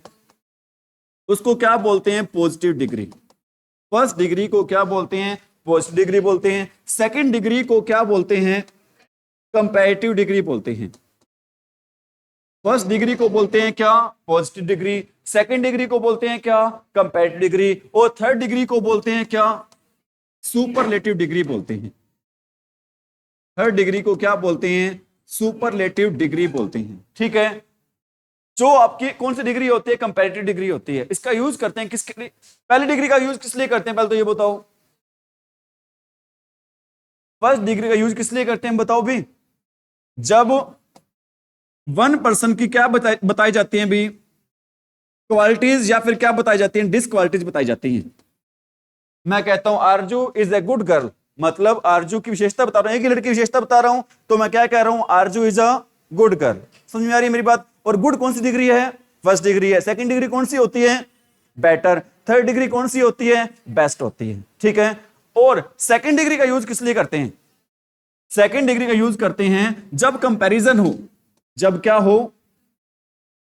उसको क्या बोलते हैं? Positive degree. फर्स्ट डिग्री को क्या बोलते हैं? पॉजिटिव डिग्री बोलते हैं। सेकंड डिग्री को क्या बोलते हैं? कंपैरेटिव डिग्री बोलते हैं। फर्स्ट डिग्री को बोलते हैं क्या? Positive degree. सेकंड डिग्री को बोलते हैं क्या? Comparative degree. और थर्ड डिग्री को बोलते हैं क्या? सुपरलेटिव डिग्री बोलते हैं। थर्ड डिग्री को क्या बोलते हैं? सुपरलेटिव डिग्री बोलते हैं। ठीक है, जो आपकी कौन सी डिग्री होती है? कंपैरेटिव डिग्री होती है। इसका यूज करते हैं किसके लिए? पहली डिग्री का यूज किस लिए करते हैं? पहले तो ये बताओ, फर्स्ट डिग्री का यूज किस लिए करते हैं बताओ भी? जब वन पर्सन की क्या बताई जाती है भी? क्वालिटीज, या फिर क्या बताई जाती है? डिसक्वालिटीज बताई जाती हैं। मैं कहता हूं आरजू इज ए गुड गर्ल, मतलब आरजू की विशेषता बता रहा हूं, एक ही लड़की की विशेषता बता रहा हूं, तो मैं क्या कह रहा हूं? आरजू इज अ गुड गर्ल। समझ में आ रही है मेरी बात? और गुड कौन सी डिग्री है? फर्स्ट डिग्री है। सेकंड डिग्री कौन सी होती है? बेटर। थर्ड डिग्री कौन सी होती है? बेस्ट होती है। ठीक है, और सेकंड डिग्री का यूज किस लिए करते हैं? सेकंड डिग्री का यूज करते हैं जब कंपैरिजन हो। जब क्या हो?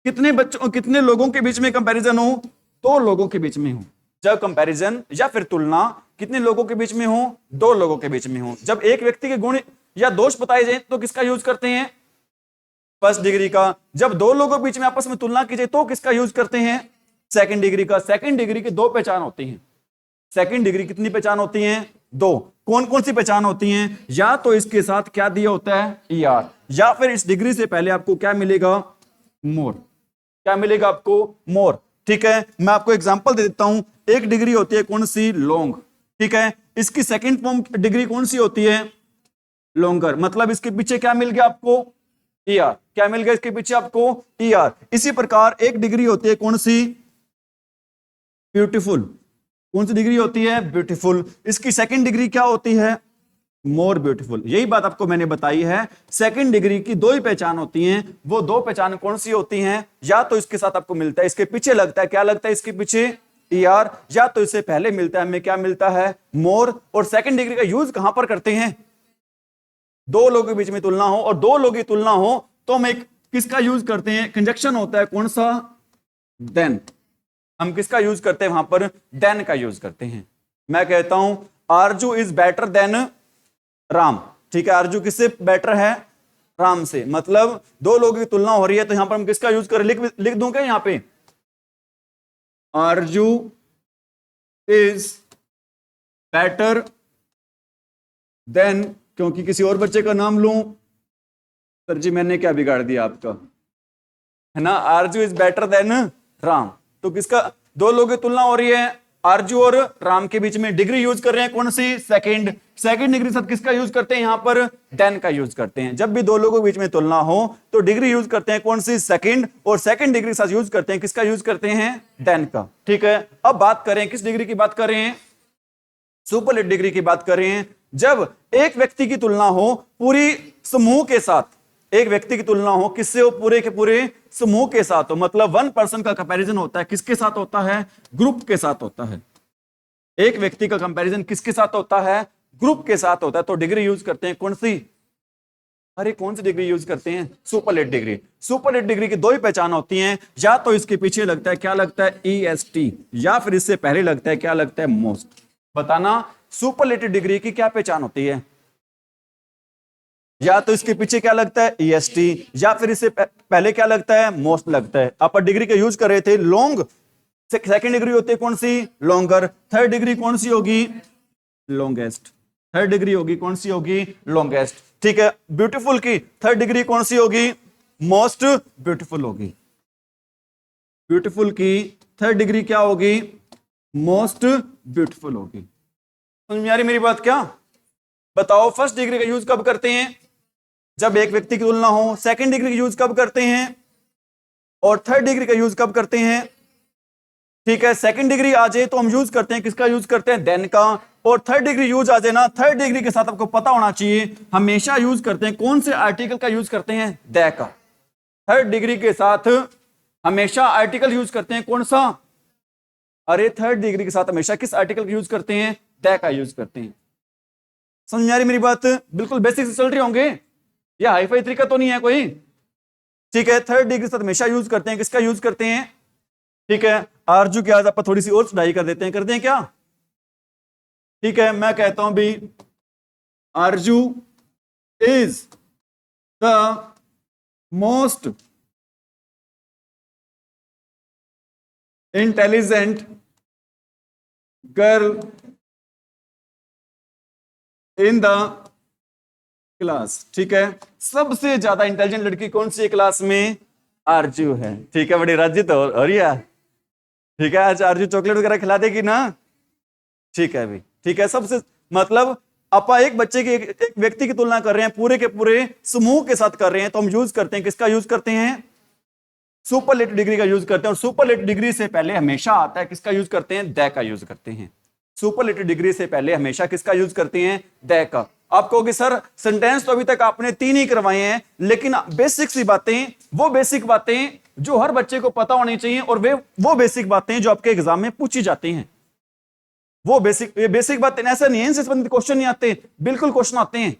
कितने बच्चों, कितने लोगों के बीच में कंपैरिजन हो? 2 लोगों के बीच में हो। जब कंपैरिजन या फिर तुलना कितने लोगों के बीच में हो? 2 लोगों के बीच में हो। जब एक व्यक्ति के गुण या दोष बताए जाए तो किसका यूज करते हैं? फर्स्ट डिग्री का। जब 2 लोगों के बीच में आपस में तुलना की जाए तो किसका यूज करते हैं? सेकंड डिग्री का। सेकंड डिग्री की 2 पहचान होती हैं। सेकंड डिग्री कितनी पहचान होती हैं? 2। कौन कौन सी पहचान होती हैं? या तो इसके साथ क्या दिया होता है? ER, या फिर इस डिग्री से पहले आपको क्या मिलेगा? मोर। क्या मिलेगा आपको? मोर। ठीक है, मैं आपको एग्जांपल दे देता हूं। एक डिग्री होती है कौन सी? लॉन्ग। ठीक है, इसकी सेकंड फॉर्म डिग्री कौन सी होती है? लॉन्गर। मतलब इसके पीछे क्या मिल गया आपको? ER। क्या मिल गया इसके पीछे आपको? ER। इसी प्रकार एक डिग्री होती है कौन सी? ब्यूटीफुल। कौन सी डिग्री होती है? ब्यूटीफुल। इसकी सेकंड डिग्री क्या होती है? More beautiful. यही बात आपको मैंने बताई है, सेकंड डिग्री की दो ही पहचान होती हैं। वो दो पहचान कौन सी होती हैं? या तो इसके साथ आपको मिलता है, इसके पीछे लगता है, क्या लगता है इसके पीछे? ER। या तो इससे पहले मिलता है, हमें क्या मिलता है? मोर। और सेकंड डिग्री का यूज कहां पर करते हैं? दो लोगों के बीच में तुलना हो, और दो लोगों की तुलना हो तो हम एक किसका यूज करते हैं? कंजक्शन होता है कौन सा? देन। हम किसका यूज करते हैं वहां पर? देन का यूज करते हैं। मैं कहता हूं आरजू इज बेटर देन राम। ठीक है, आरजू किससे बेटर है? राम से। मतलब दो लोगों की तुलना हो रही है, तो यहां पर हम किसका यूज करें? लिख दूं क्या यहां पे? आरजू इज बेटर देन, क्योंकि किसी और बच्चे का नाम लूं? सर जी मैंने क्या बिगाड़ दिया आपका, है ना? आरजू इज बेटर देन राम। तो किसका? दो लोगों की तुलना हो रही है, आरजू और राम के बीच में। डिग्री यूज कर रहे हैं कौन सी? सेकंड। सेकंड डिग्री साथ किसका यूज करते हैं? यहां पर देन का यूज करते हैं। जब भी दो लोगों के बीच में तुलना हो तो डिग्री यूज करते हैं कौन सी? सेकंड। और सेकंड डिग्री साथ यूज करते हैं किसका? यूज करते हैं देन का। ठीक है, अब बात करें किस डिग्री की बात कर रहे हैं? सुपरलेट डिग्री की बात कर रहे हैं। जब एक व्यक्ति की तुलना हो पूरी समूह के साथ, एक व्यक्ति की तुलना हो किससे हो? पूरे के पूरे समूह के साथ हो। मतलब वन पर्सन का कंपैरिजन होता है, किसके साथ होता है? ग्रुप के साथ होता है। एक व्यक्ति का कंपैरिजन किसके साथ होता है? ग्रुप के साथ होता है। तो डिग्री यूज करते हैं कौन सी? अरे कौन सी डिग्री यूज करते हैं? सुपरलेट डिग्री। सुपरलेट डिग्री की दो ही पहचान होती हैं, या तो इसके पीछे लगता है, क्या लगता है? EST। या फिर इससे पहले लगता है, क्या लगता है? मोस्ट। बताना सुपरलेटिव डिग्री की क्या पहचान होती है? या तो इसके पीछे क्या लगता है? EST। या फिर इससे पहले क्या लगता है? मोस्ट लगता है। अपर डिग्री का यूज कर रहे थे लॉन्ग। सेकंड डिग्री होती है कौन सी? लॉन्गर। थर्ड डिग्री कौन सी होगी? लॉन्गेस्ट। थर्ड डिग्री होगी कौन सी? होगी लॉन्गेस्ट। ठीक है, ब्यूटीफुल की थर्ड डिग्री कौन सी होगी? मोस्ट ब्यूटीफुल होगी। ब्यूटीफुल की थर्ड डिग्री क्या होगी? मोस्ट ब्यूटीफुल होगी। समझ में आ रही मेरी बात? क्या बताओ, फर्स्ट डिग्री का यूज कब करते हैं? जब एक व्यक्ति की तुलना हो। सेकंड डिग्री का यूज कब करते हैं? और थर्ड डिग्री का यूज कब करते हैं? ठीक है, सेकंड डिग्री आ जाए तो हम यूज करते हैं किसका? यूज करते हैं देन का। और थर्ड डिग्री यूज आ जाए ना, थर्ड डिग्री के साथ आपको पता होना चाहिए, हमेशा यूज करते हैं कौन से आर्टिकल का? यूज करते हैं द का। थर्ड डिग्री के साथ हमेशा आर्टिकल यूज करते हैं कौन सा? अरे थर्ड डिग्री के साथ हमेशा किस आर्टिकल का यूज करते हैं? द का यूज करते हैं। समझ में आ रही मेरी बात? बिल्कुल बेसिक से चल रहे होंगे, या हाईफाई तरीका तो नहीं है कोई। ठीक है, थर्ड डिग्री के साथ हमेशा यूज करते हैं किसका? यूज करते हैं। ठीक है, आरजू की आज आप थोड़ी सी और चढ़ाई कर देते हैं, करते हैं क्या? ठीक है, मैं कहता हूं भी आरजू is the most intelligent girl in the class. ठीक है, सबसे ज्यादा इंटेलिजेंट लड़की कौन सी क्लास में? आरजू है। ठीक है, बड़ी राजी तो हो रही है। ठीक है, आज आरजू चॉकलेट वगैरह खिला देगी ना? ठीक है भी। ठीक है, सबसे मतलब अपा एक बच्चे की एक व्यक्ति की तुलना कर रहे हैं, पूरे के पूरे समूह के साथ कर रहे हैं, तो हम यूज करते हैं किसका? यूज करते हैं सुपरलेटिव डिग्री का यूज करते हैं। और सुपरलेटिव डिग्री से पहले हमेशा आता है किसका? यूज करते हैं द का यूज करते हैं। सुपरलेटिव डिग्री से पहले हमेशा किसका यूज करते हैं? द का। आप कहोगे सर सेंटेंस तो अभी तक आपने 3 ही करवाए हैं, लेकिन बेसिक सी बातें, वो बेसिक बातें जो हर बच्चे को पता होनी चाहिए, और वो बेसिक बातें जो आपके एग्जाम में पूछी जाती हैं। वो बेसिक बातें, ऐसा नहीं है इनसे संबंधित क्वेश्चन नहीं आते, बिल्कुल क्वेश्चन आते हैं।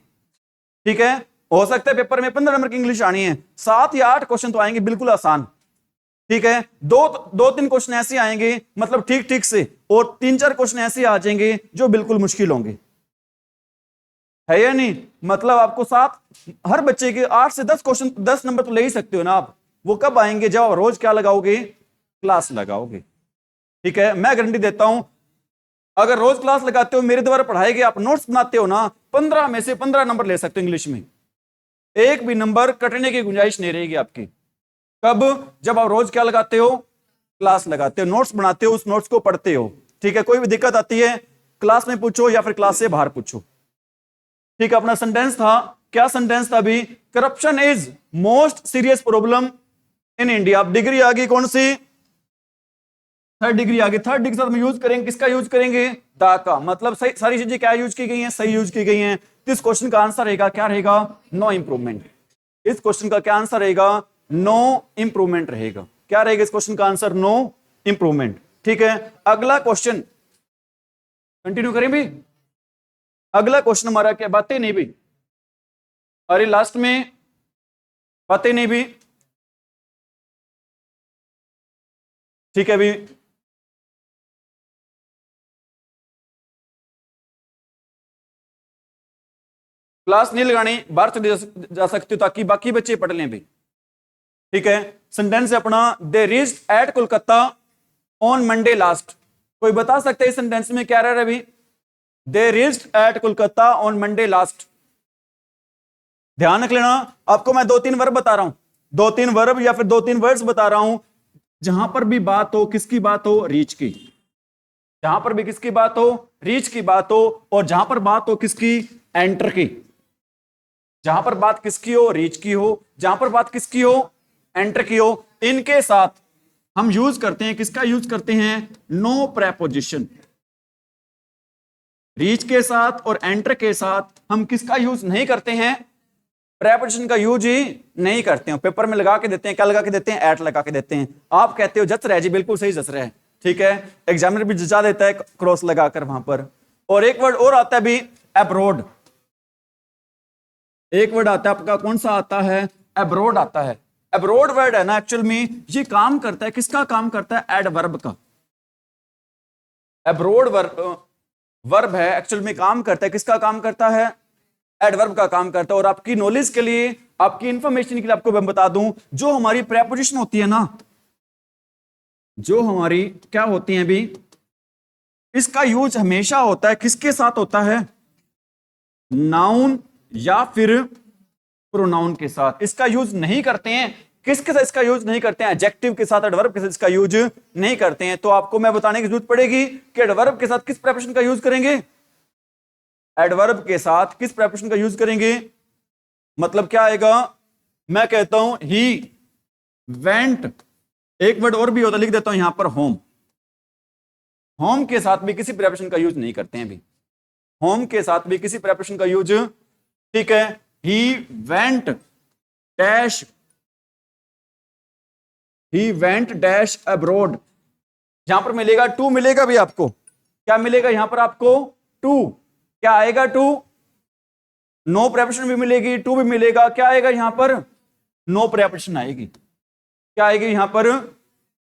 ठीक है, हो सकता है पेपर में 15 नंबर की इंग्लिश आनी है, 7 या 8 क्वेश्चन तो आएंगे बिल्कुल आसान। ठीक है, दो तीन क्वेश्चन ऐसे आएंगे मतलब ठीक ठीक से, और 3-4 क्वेश्चन ऐसे आ जाएंगे जो बिल्कुल मुश्किल होंगे, है या नहीं? मतलब आपको हर बच्चे के 8 से 10 क्वेश्चन, 10 नंबर तो ले ही सकते हो ना आप। वो कब आएंगे? जब आप रोज क्या लगाओगे? क्लास लगाओगे। ठीक है, मैं गारंटी देता हूं, अगर रोज क्लास लगाते हो, मेरे द्वारा पढ़ाए गए आप नोट्स बनाते हो ना, 15 में से 15 नंबर ले सकते हो इंग्लिश में। एक भी नंबर कटने की गुंजाइश नहीं रहेगी आपकी। कब? जब आप रोज क्या लगाते हो? क्लास लगाते हो, नोट्स बनाते हो, उस नोट्स को पढ़ते हो। ठीक है, कोई भी दिक्कत आती है क्लास में पूछो या फिर क्लास से बाहर पूछो। ठीक है, अपना सेंटेंस था, क्या सेंटेंस था अभी? Corruption is most serious problem in India. अब डिग्री आ गई कौन सी? थर्ड डिग्री आ गई। थर्ड डिग्री के साथ हम यूज करेंगे, किसका यूज करेंगे? दा का। मतलब सही, सारी चीजें क्या यूज की गई हैं? सही यूज की गई हैं। तो इस क्वेश्चन का आंसर रहेगा, क्या रहेगा? No improvement. इस क्वेश्चन का क्या आंसर रहेगा? नो इंप्रूवमेंट रहेगा। क्या रहेगा इस क्वेश्चन का आंसर? No improvement. ठीक है, अगला क्वेश्चन कंटिन्यू करें भी। अगला क्वेश्चन हमारा क्या? बातें नहीं भी, अरे लास्ट में बातें नहीं भी। ठीक है, अभी क्लास नहीं लगानी, बाहर चले जा सकते हो ताकि बाकी बच्चे पढ़ लें भी। ठीक है, सेंटेंस है अपना, they reached eight Kolkata on Monday last. कोई बता सकते हैं इस सेंटेंस में क्या रह रहा है अभी? They reached eight Kolkata on Monday last. ध्यान रख लेना, आपको मैं 2-3 वर्ब बता रहा हूं, 2-3 वर्ब या फिर 2-3 वर्ड्स बता रहा हूं। जहां पर भी बात हो, किसकी बात हो? रीच की। जहां पर भी किसकी बात हो? रीच की बात हो। और जहां पर बात हो किसकी? एंटर की। जहां पर बात किसकी हो? रीच की हो। जहां पर बात किसकी हो? एंटर की हो। इनके साथ हम यूज करते हैं, किसका यूज करते हैं? No preposition. रीच के साथ और एंटर के साथ हम किसका यूज नहीं करते हैं? प्रेपोजिशन का यूज ही नहीं करते हैं। पेपर में लगा के देते हैं, क्या लगा के देते हैं? एट लगा के देते हैं। आप कहते हो जच रहा है जी, बिल्कुल सही जच रहा है। ठीक है, एग्जामिनर भी जचा देता है क्रॉस लगाकर वहां पर। और एक वर्ड और आता है भी, अब्रोड। एक वर्ड आता है आपका, कौन सा आता है? अब्रोड आता है। अब्रोड वर्ड है ना, एक्चुअल में ये काम करता है, किसका काम करता है? एडवर्ब का। अब्रोड वर्ब है, एक्चुअल में काम करता है, किसका काम करता है? एडवर्ब का काम करता है। और आपकी नॉलेज के लिए, आपकी इंफॉर्मेशन के लिए आपको मैं बता दूं, जो हमारी प्रेपोजिशन होती है ना, जो हमारी क्या होती है अभी, इसका यूज हमेशा होता है किसके साथ होता है? नाउन या फिर प्रोनाउन के साथ। इसका यूज नहीं करते हैं, किसके साथ इसका यूज नहीं करते हैं? एडजेक्टिव के साथ, एडवर्ब के साथ इसका यूज नहीं करते हैं। तो आपको मैं बताने की जरूरत पड़ेगी कि एडवर्ब के साथ किस प्रेपोजिशन का यूज करेंगे? एडवर्ब के साथ किस प्रेपोजिशन का यूज करेंगे? मतलब क्या आएगा? मैं कहता हूं ही वेंट। एक वर्ड और भी होता, लिख देता हूं यहां पर, होम। होम के साथ भी किसी प्रेपोजिशन का यूज नहीं करते हैं अभी। होम के साथ भी किसी प्रेपोजिशन का यूज, ठीक है, he went dash, he went dash abroad. यहां पर मिलेगा टू, मिलेगा भी आपको। क्या मिलेगा यहां पर आपको? टू। क्या आएगा? टू। नो प्रेपोजिशन भी मिलेगी, टू भी मिलेगा। क्या आएगा यहां पर? नो प्रेपोजिशन आएगी। क्या आएगी यहां पर?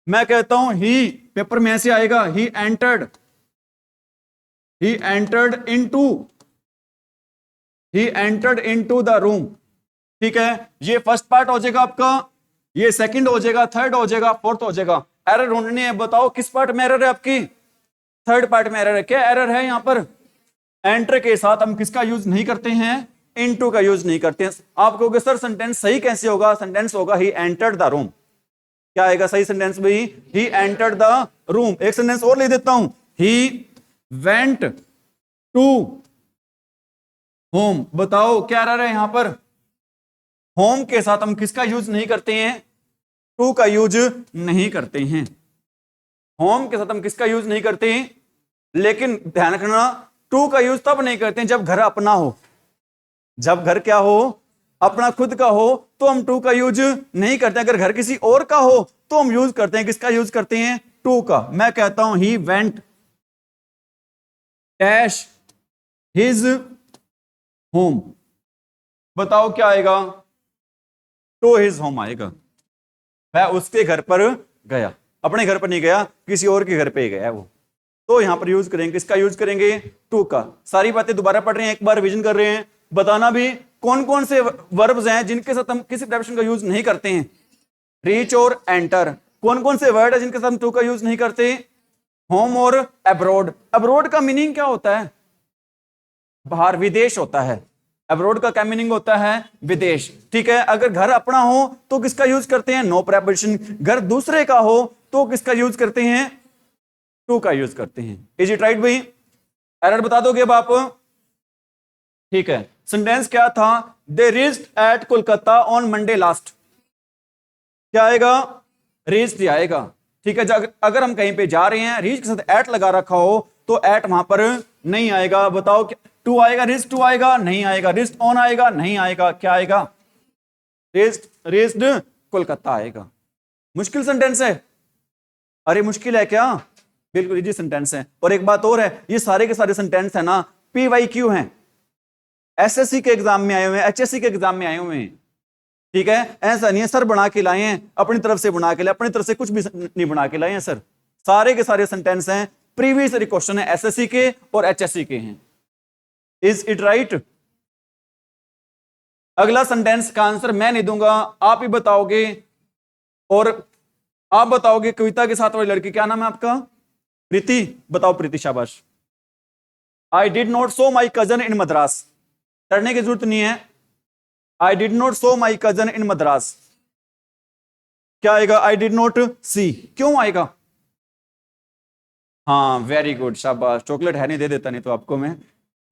मैं कहता हूं ही, पेपर में ऐसे आएगा, he entered, he entered into, he entered into the room. ठीक है, ये फर्स्ट पार्ट हो जाएगा आपका, ये सेकंड हो जाएगा, थर्ड हो जाएगा, फोर्थ हो जाएगा। एरर ढूंढनी है, बताओ किस पार्ट में एरर है आपकी? थर्ड पार्ट में एरर है। क्या एरर है यहां पर? एंटर के साथ हम किसका यूज नहीं करते हैं? इनटू का यूज नहीं करते हैं। आप कहोगे सर सेंटेंस सही कैसे होगा? सेंटेंस होगा ही एंटर्ड द रूम। क्या आएगा सही सेंटेंस भी? He entered the room. एक सेंटेंस और ले देता हूं, ही वेंट टू होम। बताओ क्या एरर है यहां पर? होम के साथ हम किसका यूज नहीं करते हैं? टू का यूज नहीं करते हैं। होम के साथ हम किसका यूज नहीं करते हैं? लेकिन ध्यान रखना, टू का यूज तब नहीं करते हैं जब घर अपना हो। जब घर क्या हो? अपना खुद का हो, तो हम टू का यूज नहीं करते। अगर घर किसी और का हो तो हम यूज करते हैं, किसका यूज करते हैं? टू का। मैं कहता हूं he went dash his home. बताओ क्या आएगा? टू हिज होम आएगा। वह उसके घर पर गया, अपने घर पर नहीं गया, किसी और के घर पे ही गया वो। तो यहां पर यूज करेंगे, किसका यूज करेंगे? टू का। सारी बातें दोबारा पढ़ रहे हैं, एक बार रिवीजन कर रहे हैं। बताना भी कौन कौन से वर्ब्स हैं जिनके साथ हम किसी प्रेपोजिशन का यूज नहीं करते हैं? रीच और एंटर। कौन कौन से वर्ड है जिनके साथ हम टू का यूज नहीं करते? होम और अब्रोड। अब्रोड का मीनिंग क्या होता है? बाहर, विदेश होता है। अब्रोड का क्या मीनिंग होता है? विदेश। ठीक है, अगर घर अपना हो तो किसका यूज करते हैं? No preposition. घर दूसरे का हो तो किसका यूज करते हैं? टू का यूज करते हैं। इज इट राइट भाई? एरर बता दोगे अब आप? ठीक है, सेंटेंस क्या था? They reached eight Kolkata on Monday last. क्या आएगा? रीच्ड आएगा। ठीक है, अगर हम कहीं पे जा रहे हैं, रीच के साथ एट लगा रखा हो तो एट वहां पर नहीं आएगा। बताओ, क्या टू आएगा? रीच्ड टू आएगा? नहीं आएगा। रीच्ड ऑन आएगा? नहीं आएगा। क्या आएगा? रीच्ड कोलकाता आएगा। मुश्किल सेंटेंस है? अरे मुश्किल है क्या? बिल्कुल इजी सेंटेंस है। और एक बात और है, ये सारे के सारे सेंटेंस है ना PYQ हैं, SSC के एग्जाम में आए हुए हैं, HSC के एग्जाम में आए हुए हैं। ठीक है, ऐसा नहीं है सर बना के लाए हैं, अपनी तरफ से बना के लाए, अपनी तरफ से कुछ भी नहीं बना के लाए हैं सर। सारे के सारे सेंटेंस हैं, प्रीवियस क्वेश्चन है, SSC के और HSC के हैं। Is it right? अगला सेंटेंस का आंसर मैं नहीं दूंगा, आप ही बताओगे। और आप बताओगे कविता के साथ वाली लड़की, क्या नाम है आपका? प्रीति। बताओ प्रीति, शाबाश। I did not so my cousin इन मद्रास। डरने की जरूरत नहीं है। I did not so my cousin इन मद्रास। क्या आएगा? आई डिड नॉट सी। क्यों आएगा? हाँ, वेरी गुड, शाबाश। चॉकलेट है नहीं, दे देता नहीं तो आपको मैं।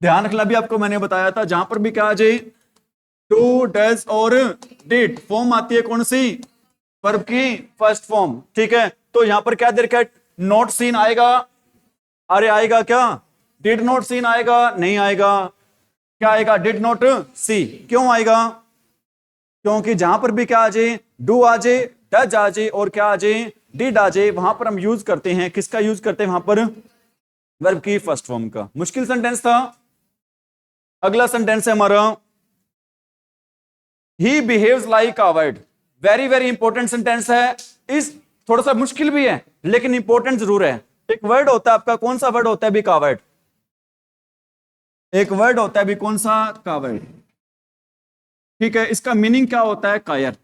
ध्यान रखना, भी आपको मैंने बताया था, जहां पर भी क्या आ जाए टू, डज और डिड, फॉर्म आती है कौन सी? वर्ब की फर्स्ट फॉर्म। ठीक है, तो यहां पर क्या दे रखा है? नॉट सीन आएगा। अरे आएगा क्या? डिड नॉट सीन आएगा? नहीं आएगा। क्या आएगा? डिड नॉट सी। क्यों आएगा? क्योंकि जहां पर भी क्या आ जाए, डू आ जाए, डज आ जाए और क्या आ जाए, डिड आ जाए, वहां पर हम यूज करते हैं, किसका यूज करते हैं वहां पर? वर्ब की फर्स्ट फॉर्म का। मुश्किल सेंटेंस था। अगला सेंटेंस है हमारा, he behaves like coward. Very very important sentence है। इस थोड़ा सा मुश्किल भी है लेकिन इंपॉर्टेंट जरूर है। एक वर्ड होता है आपका, कौन सा वर्ड होता है भी? कावर्ड। एक वर्ड होता है भी, कौन सा? कावर्ड। ठीक है, इसका मीनिंग क्या होता है? कायर।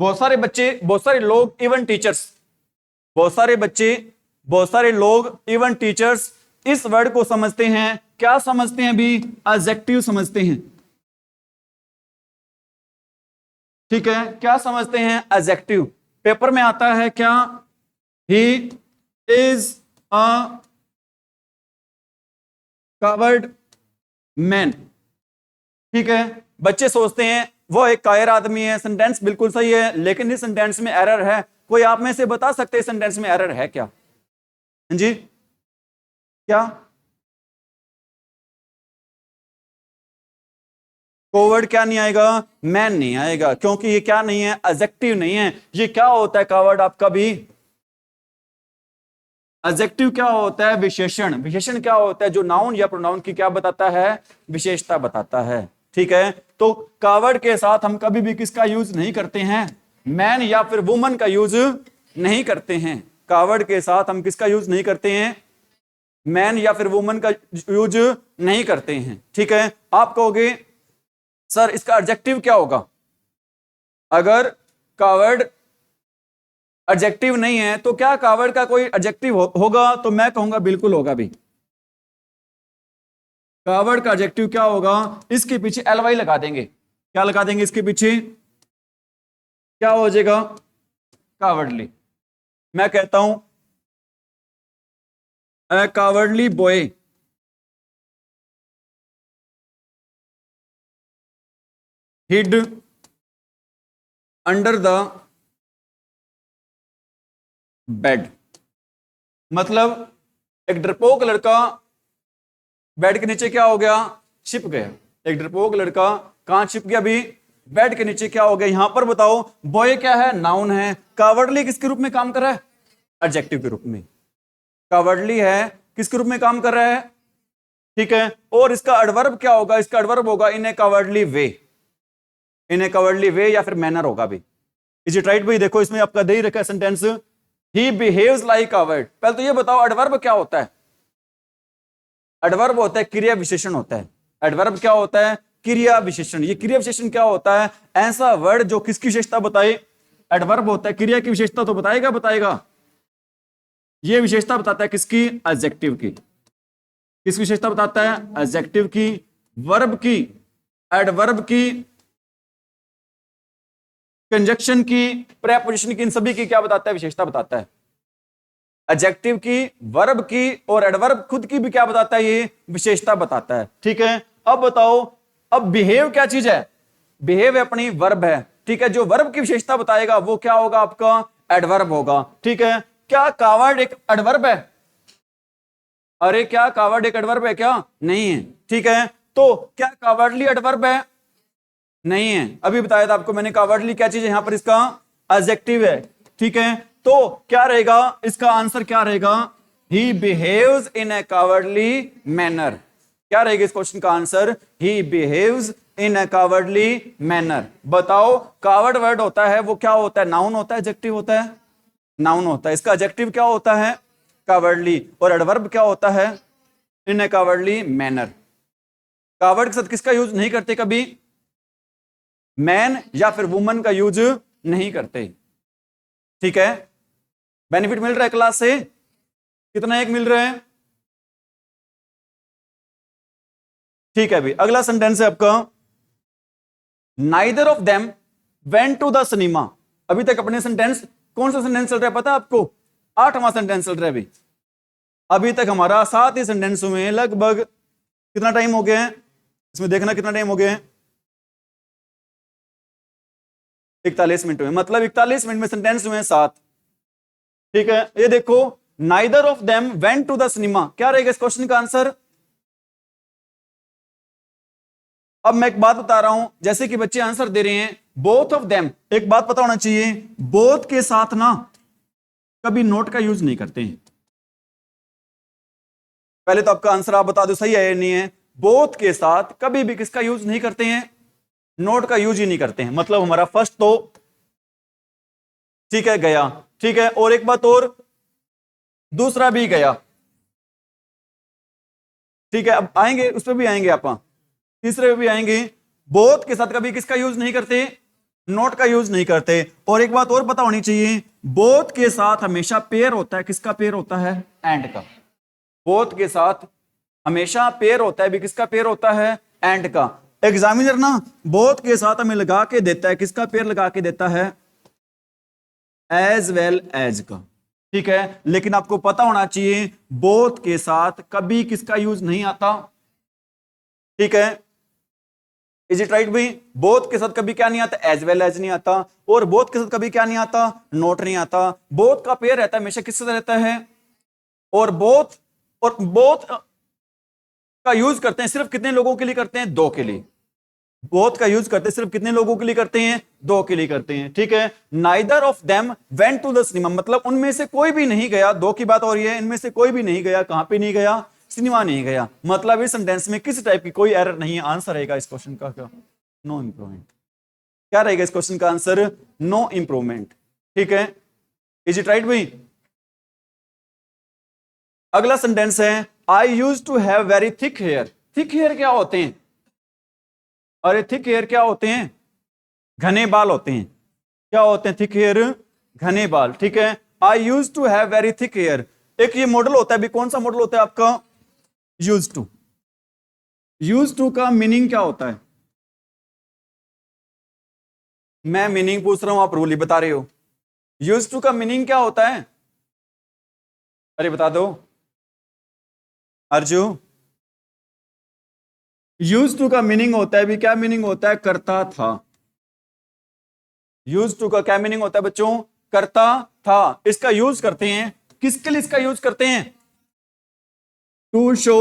बहुत सारे बच्चे, बहुत सारे लोग, इवन टीचर्स, बहुत सारे बच्चे, बहुत सारे लोग, इवन टीचर्स इस वर्ड को समझते हैं, क्या समझते हैं भी? एडजेक्टिव समझते हैं। ठीक है, क्या समझते हैं? एडजेक्टिव। पेपर में आता है क्या? He is a coward man. ठीक है, बच्चे सोचते हैं वो एक कायर आदमी है। सेंटेंस बिल्कुल सही है, लेकिन इस सेंटेंस में एरर है। कोई आप में से बता सकते हैं सेंटेंस में एरर है क्या? जी, क्या? कोवर्ड क्या नहीं आएगा? मैन नहीं आएगा, क्योंकि ये क्या नहीं है? एडजेक्टिव नहीं है। ये क्या होता है कावर्ड आपका भी? एडजेक्टिव क्या होता है? विशेषण। विशेषण क्या होता है? जो नाउन या प्रोनाउन की क्या बताता है? विशेषता बताता है। ठीक है, तो कावर्ड के साथ हम कभी भी किसका यूज नहीं करते हैं? मैन या फिर वुमन का यूज नहीं करते हैं। कावर्ड के साथ हम किसका यूज नहीं करते हैं? मैन या फिर वुमन का यूज नहीं करते हैं। ठीक है, आप कहोगे सर इसका एडजेक्टिव क्या होगा? अगर कावर्ड एडजेक्टिव नहीं है तो क्या कावर्ड का कोई एडजेक्टिव होगा? तो मैं कहूंगा बिल्कुल होगा भी। कावर्ड का एडजेक्टिव क्या होगा? इसके पीछे ly लगा देंगे। क्या लगा देंगे इसके पीछे? क्या हो जाएगा? कावर्डली। मैं कहता हूं a cowardly boy hid under the bed. मतलब एक डरपोक लड़का बेड के नीचे क्या हो गया? छिप गया। एक डरपोक लड़का कहां छिप गया? अभी बेड के नीचे। क्या हो गया यहां पर? बताओ, बॉय क्या है? नाउन है। कावर्डली किसके रूप में काम कर रहा है? एडजेक्टिव के रूप में। कावर्डली है किसके रूप में काम कर रहा है? ठीक है, और इसका एडवर्ब क्या होगा? इसका एडवर्ब होगा इन ए कावर्डली वे। इन ए कावर्डली वे या फिर मैनर होगा भी। इज इट राइट भाई? देखो इसमें आपका दे ही रखा है sentence, he behaves like coward. पहले तो ये बताओ एडवर्ब क्या होता है? एडवर्ब होता है क्रिया विशेषण होता है। एडवर्ब क्या होता है? क्रिया विशेषण। ये क्रिया विशेषण क्या होता है? ऐसा वर्ड जो किसकी विशेषता बताए? एडवर्ब होता है। क्रिया की विशेषता तो बताएगा, बताएगा। ये विशेषता बताता है किसकी? एडजेक्टिव की। किस विशेषता बताता है? एडजेक्टिव की। वर्ब की, एडवर्ब की, कंजक्शन की, प्रेपोजिशन की, इन सभी की क्या बताता है? विशेषता बताता है। एडजेक्टिव की, वर्ब की और एडवर्ब खुद की भी क्या बताता है? ये विशेषता बताता है। ठीक है, अब बताओ, अब बिहेव क्या चीज है? बिहेव अपनी वर्ब है। ठीक है, जो वर्ब की विशेषता बताएगा वो क्या होगा? आपका एडवर्ब होगा। ठीक है, क्या कावर्ड एक एडवर्ब है? अरे क्या कावर्ड एक एडवर्ब है क्या? नहीं है। ठीक है, तो क्या कावर्डली एडवर्ब है? नहीं है। अभी बताया था आपको मैंने, कावर्डली क्या चीज है यहां पर? इसका एडजेक्टिव है। ठीक है, तो क्या रहेगा इसका आंसर? क्या रहेगा? He behaves in A cowardly manner. क्या रहेगा इस क्वेश्चन का answer? He behaves in A cowardly manner. बताओ, कावर्ड वर्ड होता है वो क्या होता है? नाउन होता है, एडजेक्टिव होता है? नाउन होता है। इसका एडजेक्टिव क्या होता है? कावर्डली। और एडवर्ब क्या होता है? इन ए कावर्डली मैनर। कावर्ड के साथ किसका यूज नहीं करते कभी? मैन या फिर वुमन का यूज नहीं करते। ठीक है, बेनिफिट मिल रहा है क्लास से? कितना एक मिल रहा है? ठीक है, अभी अगला सेंटेंस है आपका, neither of them went to the cinema. अभी तक अपने सेंटेंस, कौन सा सेंटेंस चल रहा है पता है आपको? 8वां सेंटेंस चल रहा है। अभी तक हमारा 7 ही सेंटेंस में लगभग कितना टाइम हो गया है? इसमें देखना कितना टाइम हो गया है। 41 मिनट में, मतलब 41 मिनट में सेंटेंस हुए 7। ठीक है, ये देखो, neither of them went to the cinema, क्या रहेगा इस क्वेश्चन का आंसर? अब मैं एक बात बता रहा हूं, जैसे कि बच्चे आंसर दे रहे हैं बोथ ऑफ देम, एक बात पता होना चाहिए, बोथ के साथ ना कभी नोट का यूज नहीं करते हैं। पहले तो आपका आंसर आप बता दो सही है या नहीं है। बोथ के साथ कभी भी किसका यूज नहीं करते हैं? नोट का यूज ही नहीं करते हैं। मतलब हमारा फर्स्ट तो ठीक है गया। ठीक है, और एक बात और, दूसरा भी गया। ठीक है, अब आएंगे उस पर भी आएंगे आप, तीसरे पे भी आएंगे। बोथ के साथ कभी किसका यूज नहीं करते? नोट का यूज नहीं करते। और एक बात और पता होनी चाहिए, बोथ के साथ हमेशा पेयर होता है। किसका पेयर होता है? एंड का। बोथ के साथ हमेशा पेयर होता है भी, किसका पेयर होता है? एंड का। एग्जामिनर ना बोथ के साथ हमें लगा के देता है, किसका पेयर लगा के देता है? एज वेल एज का। ठीक है, लेकिन आपको पता होना चाहिए बोथ के साथ कभी किसका यूज नहीं आता। ठीक है, इज इट राइट भाई? बोथ के साथ कभी क्या नहीं आता? एज वेल एज नहीं आता। और बोथ के साथ कभी क्या नहीं आता? नोट नहीं आता। बोथ का पेयर रहता है हमेशा किससे रहता है? और बोथ का यूज करते हैं सिर्फ कितने लोगों के लिए करते हैं? 2 के लिए। बोथ का यूज करते हैं सिर्फ कितने लोगों के लिए करते हैं? 2 के लिए करते हैं। ठीक है, neither of them went to the cinema, मतलब उनमें से कोई भी नहीं गया। 2 की बात हो रही है, इनमें से कोई भी नहीं गया। कहां पे नहीं गया? सिनेमा नहीं गया। मतलब इस सेंटेंस में किसी टाइप की कोई एरर नहीं है। आंसर रहेगा इस क्वेश्चन का क्या? No improvement. क्या रहेगा इस क्वेश्चन का आंसर? No improvement. ठीक है, इज इट राइट भाई? अगला सेंटेंस है, I use to have very thick hair. Thick hair क्या होते हैं? अरे थिक हेयर क्या होते हैं? घने बाल होते हैं। क्या होते हैं? थिक हेयर, घने बाल। ठीक है, I use to have very thick hair. एक ये मॉडल होता है भी, कौन सा मॉडल होता है आपका? Use to. यूज टू का मीनिंग क्या होता है? मैं मीनिंग पूछ रहा हूं, आप रूल ही बता रहे हो। यूज टू का मीनिंग क्या होता है? अरे बता दो अर्जु। यूज टू का मीनिंग होता है भी, क्या मीनिंग होता है? करता था। यूज टू का क्या मीनिंग होता है बच्चों? करता था। इसका यूज करते हैं किसके लिए? इसका यूज करते हैं टू शो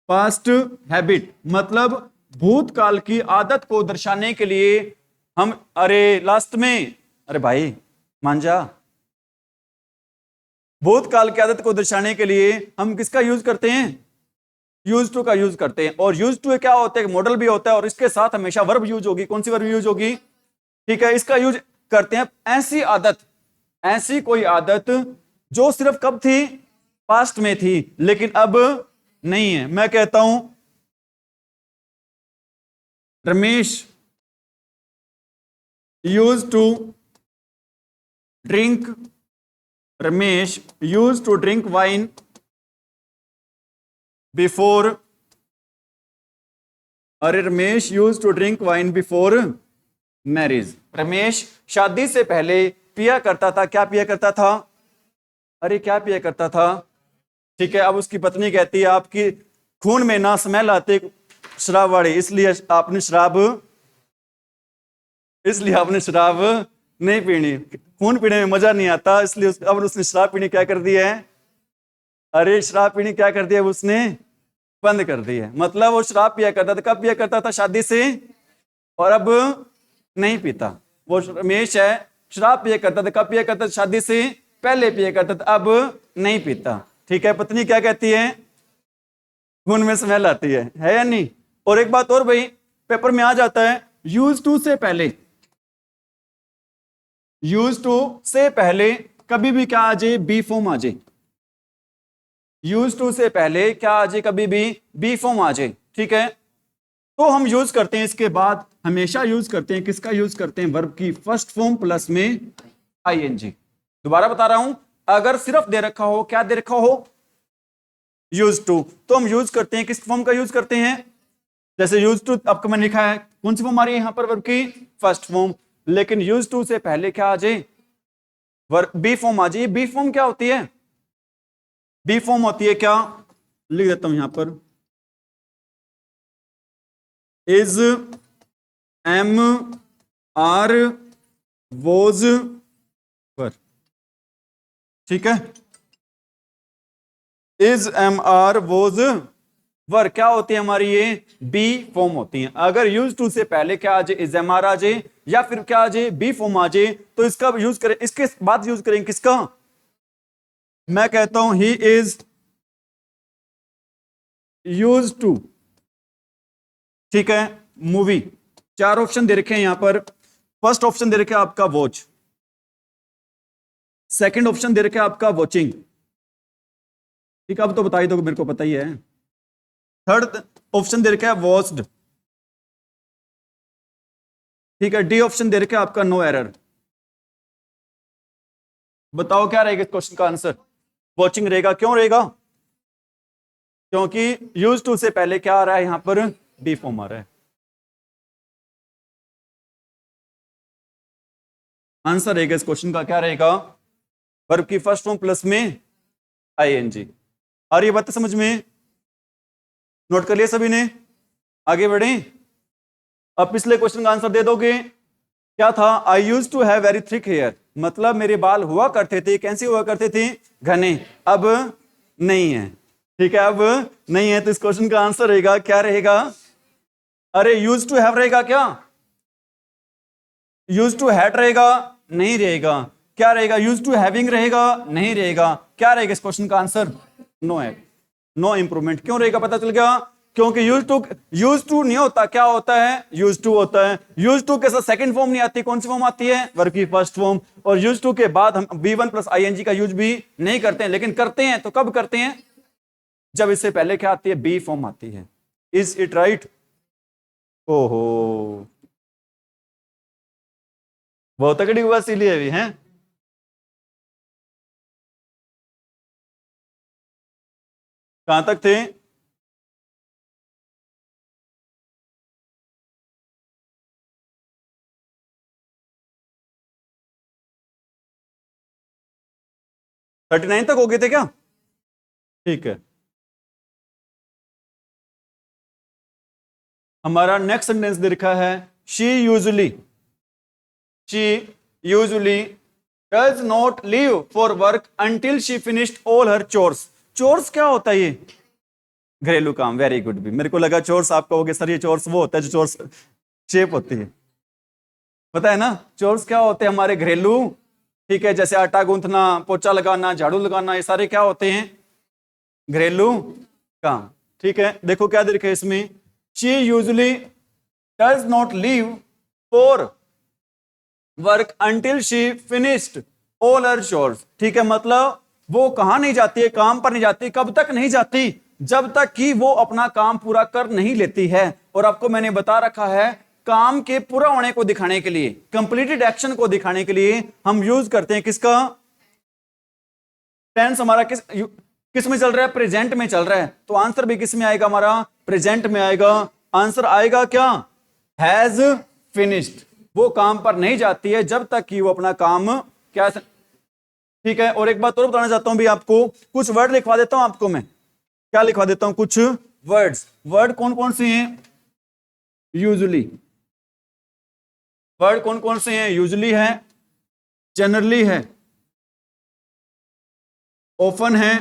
पास्ट हैबिट, मतलब भूतकाल की आदत को दर्शाने के लिए हम, अरे लास्ट में, अरे भाई मान जा, भूतकाल की आदत को दर्शाने के लिए हम किसका यूज करते हैं? यूज टू का यूज करते हैं। और यूज टू क्या होता है? मॉडल भी होता है, और इसके साथ हमेशा वर्ब यूज होगी। कौन सी वर्ब यूज होगी? ठीक है, इसका यूज करते हैं ऐसी आदत, ऐसी कोई आदत जो सिर्फ कब थी? पास्ट में थी, लेकिन अब नहीं है। मैं कहता हूं Ramesh use to drink, Ramesh use to drink wine before, अरे Ramesh use to drink wine before marriage. Ramesh शादी से पहले पिया करता था। क्या पिया करता था? अरे क्या पिया करता था? ठीक है, अब उसकी पत्नी कहती है आपकी खून में ना स्मेल आते शराब वाली, इसलिए आपने शराब नहीं पीनी, खून पीने में मजा नहीं आता, इसलिए अब उसने शराब पीनी क्या कर दी है? अरे शराब पीनी क्या कर दिया उसने? बंद कर दी है। मतलब वो शराब पिया करता था, कब पिया करता था? शादी से, और अब नहीं पीता। वो रमेश है, शराब पिया करता था, कब पिया करता था? शादी से पहले पिया करता था, अब नहीं पीता। ठीक है, पत्नी क्या कहती है? खून में स्मेल आती है या नहीं? और एक बात और भाई, पेपर में आ जाता है यूज टू से पहले, यूज टू से पहले कभी भी क्या आ जाए? बी फॉर्म आ जाए। यूज टू से पहले क्या आ जाए? कभी भी बी फॉर्म आ जाए। ठीक है, तो हम यूज करते हैं इसके बाद, हमेशा यूज करते हैं, किसका यूज करते हैं? वर्ब की फर्स्ट फॉर्म प्लस में आईएनजी। दोबारा बता रहा हूं, अगर सिर्फ दे रखा हो, क्या दे रखा हो? यूज टू, तो हम यूज करते हैं किस फॉर्म का यूज करते हैं? जैसे यूज टू आपको मैंने लिखा है, कौन सी फॉर्म आ रही है यहां पर? वर्ब की फर्स्ट फॉर्म। लेकिन यूज टू से पहले क्या आ जाए? वर्ब बी फॉर्म आ जाए। बी फॉर्म क्या होती है? बी फॉर्म होती है क्या? लिख देता हूं यहां पर, इज, एम, आर, वोज, वर। ठीक है, इज, एम, आर, वोज, वर क्या होती है हमारी? ये बी फॉर्म होती है। अगर यूज टू से पहले क्या आ जाए? इज, एम, आर आ जाए, या फिर क्या आ जाए? बी फॉर्म आ जाए, तो इसका यूज करें, इसके बाद यूज करेंगे किसका? मैं कहता हूं ही इज यूज टू। ठीक है, मूवी, चार ऑप्शन दे रखे हैं यहां पर। फर्स्ट ऑप्शन दे रखे हैं आपका वॉच, सेकंड ऑप्शन दे रखे हैं आपका वॉचिंग। ठीक है, अब तो बता ही दो, मेरे को पता ही है। थर्ड ऑप्शन दे रखा है वॉच्ड। ठीक है, डी ऑप्शन दे रखा है आपका नो एरर। बताओ क्या रहेगा इस क्वेश्चन का आंसर? वॉचिंग रहेगा। क्यों रहेगा? क्योंकि यूज टू से पहले क्या आ रहा है यहां पर? बी फॉर्म आ रहा है। आंसर रहेगा इस क्वेश्चन का क्या रहेगा? वर्ब की फर्स्ट फॉर्म प्लस में आईएनजी। और ये बात समझ में? नोट कर लिया सभी ने? आगे बढ़े। अब पिछले क्वेश्चन का आंसर दे दोगे? क्या था? I use to have very thick hair, मतलब मेरे बाल हुआ करते थे, कैसे हुआ करते थे? घने। अब नहीं है। ठीक है, अब नहीं है, तो इस क्वेश्चन का आंसर रहेगा क्या रहेगा? अरे यूज टू हैव रहेगा क्या? यूज टू हैड रहेगा? नहीं रहेगा। क्या रहेगा? यूज टू हैविंग रहेगा? नहीं रहेगा। क्या रहेगा इस क्वेश्चन का आंसर? नो है, नो इंप्रूवमेंट। क्यों रहेगा? पता चल गया, क्योंकि यूज टू नहीं होता, क्या होता है? यूज टू होता है। यूज टू के साथ सेकंड फॉर्म नहीं आती, कौन सी फॉर्म आती है? वर्ब की फर्स्ट फॉर्म। और यूज टू के बाद हम V1 प्लस आईएनजी का यूज भी नहीं करते हैं, लेकिन करते हैं तो कब करते हैं? जब इससे पहले क्या आती है? बी फॉर्म आती है। Is it right? ओहो, बहुत तगड़ी हुआ इसीलिए भी है। कहां तक थे? थर्टी नाइन तक हो गए थे क्या? ठीक है, हमारा नेक्स्ट सेंटेंस दे रखा है she usually does not leave for work until she finished all her chores. Chores क्या होता है? ये घरेलू काम। वेरी गुड भी, मेरे को लगा चोर्स आप कहोगे सर ये चोर्स वो होता है जो चोर्स शेप होती है। पता है ना चोर्स क्या होते हैं? हमारे घरेलू। ठीक है, जैसे आटा गूंथना, पोछा लगाना, झाड़ू लगाना, ये सारे क्या होते हैं? घरेलू काम। ठीक है, देखो क्या दे रखा है इसमें, she usually does not leave for work until she finished all her chores. ठीक है, मतलब वो कहां नहीं जाती है? काम पर नहीं जाती। कब तक नहीं जाती? जब तक कि वो अपना काम पूरा कर नहीं लेती है। और आपको मैंने बता रखा है, काम के पूरा होने को दिखाने के लिए, कंप्लीटेड एक्शन को दिखाने के लिए हम यूज करते हैं किसका? टेंस हमारा किस किस में चल रहा है? प्रेजेंट में चल रहा है, तो आंसर भी किस में आएगा? हमारा प्रेजेंट में आएगा। आंसर आएगा क्या? Has finished. वो काम पर नहीं जाती है जब तक कि वो अपना काम क्या, ठीक है। और एक बात और बताना चाहता हूं भी आपको, कुछ वर्ड लिखवा देता हूं आपको मैं। क्या लिखवा देता हूं? कुछ वर्ड्स। वर्ड कौन कौन से हैं? यूजुअली। वर्ड कौन कौन से हैं? यूजुअली है, जनरली है, ऑफन है,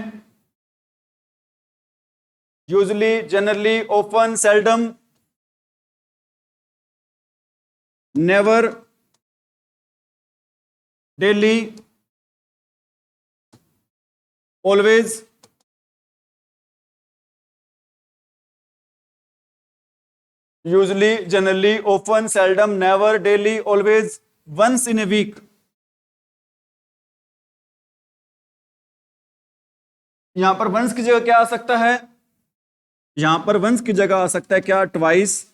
usually, generally, often, seldom, never, daily, always, usually, generally, often, seldom, never, daily, always, once in a week. यहां पर वंस की जगह क्या आ सकता है? यहां पर वंस की जगह आ सकता है क्या? ट्वाइस,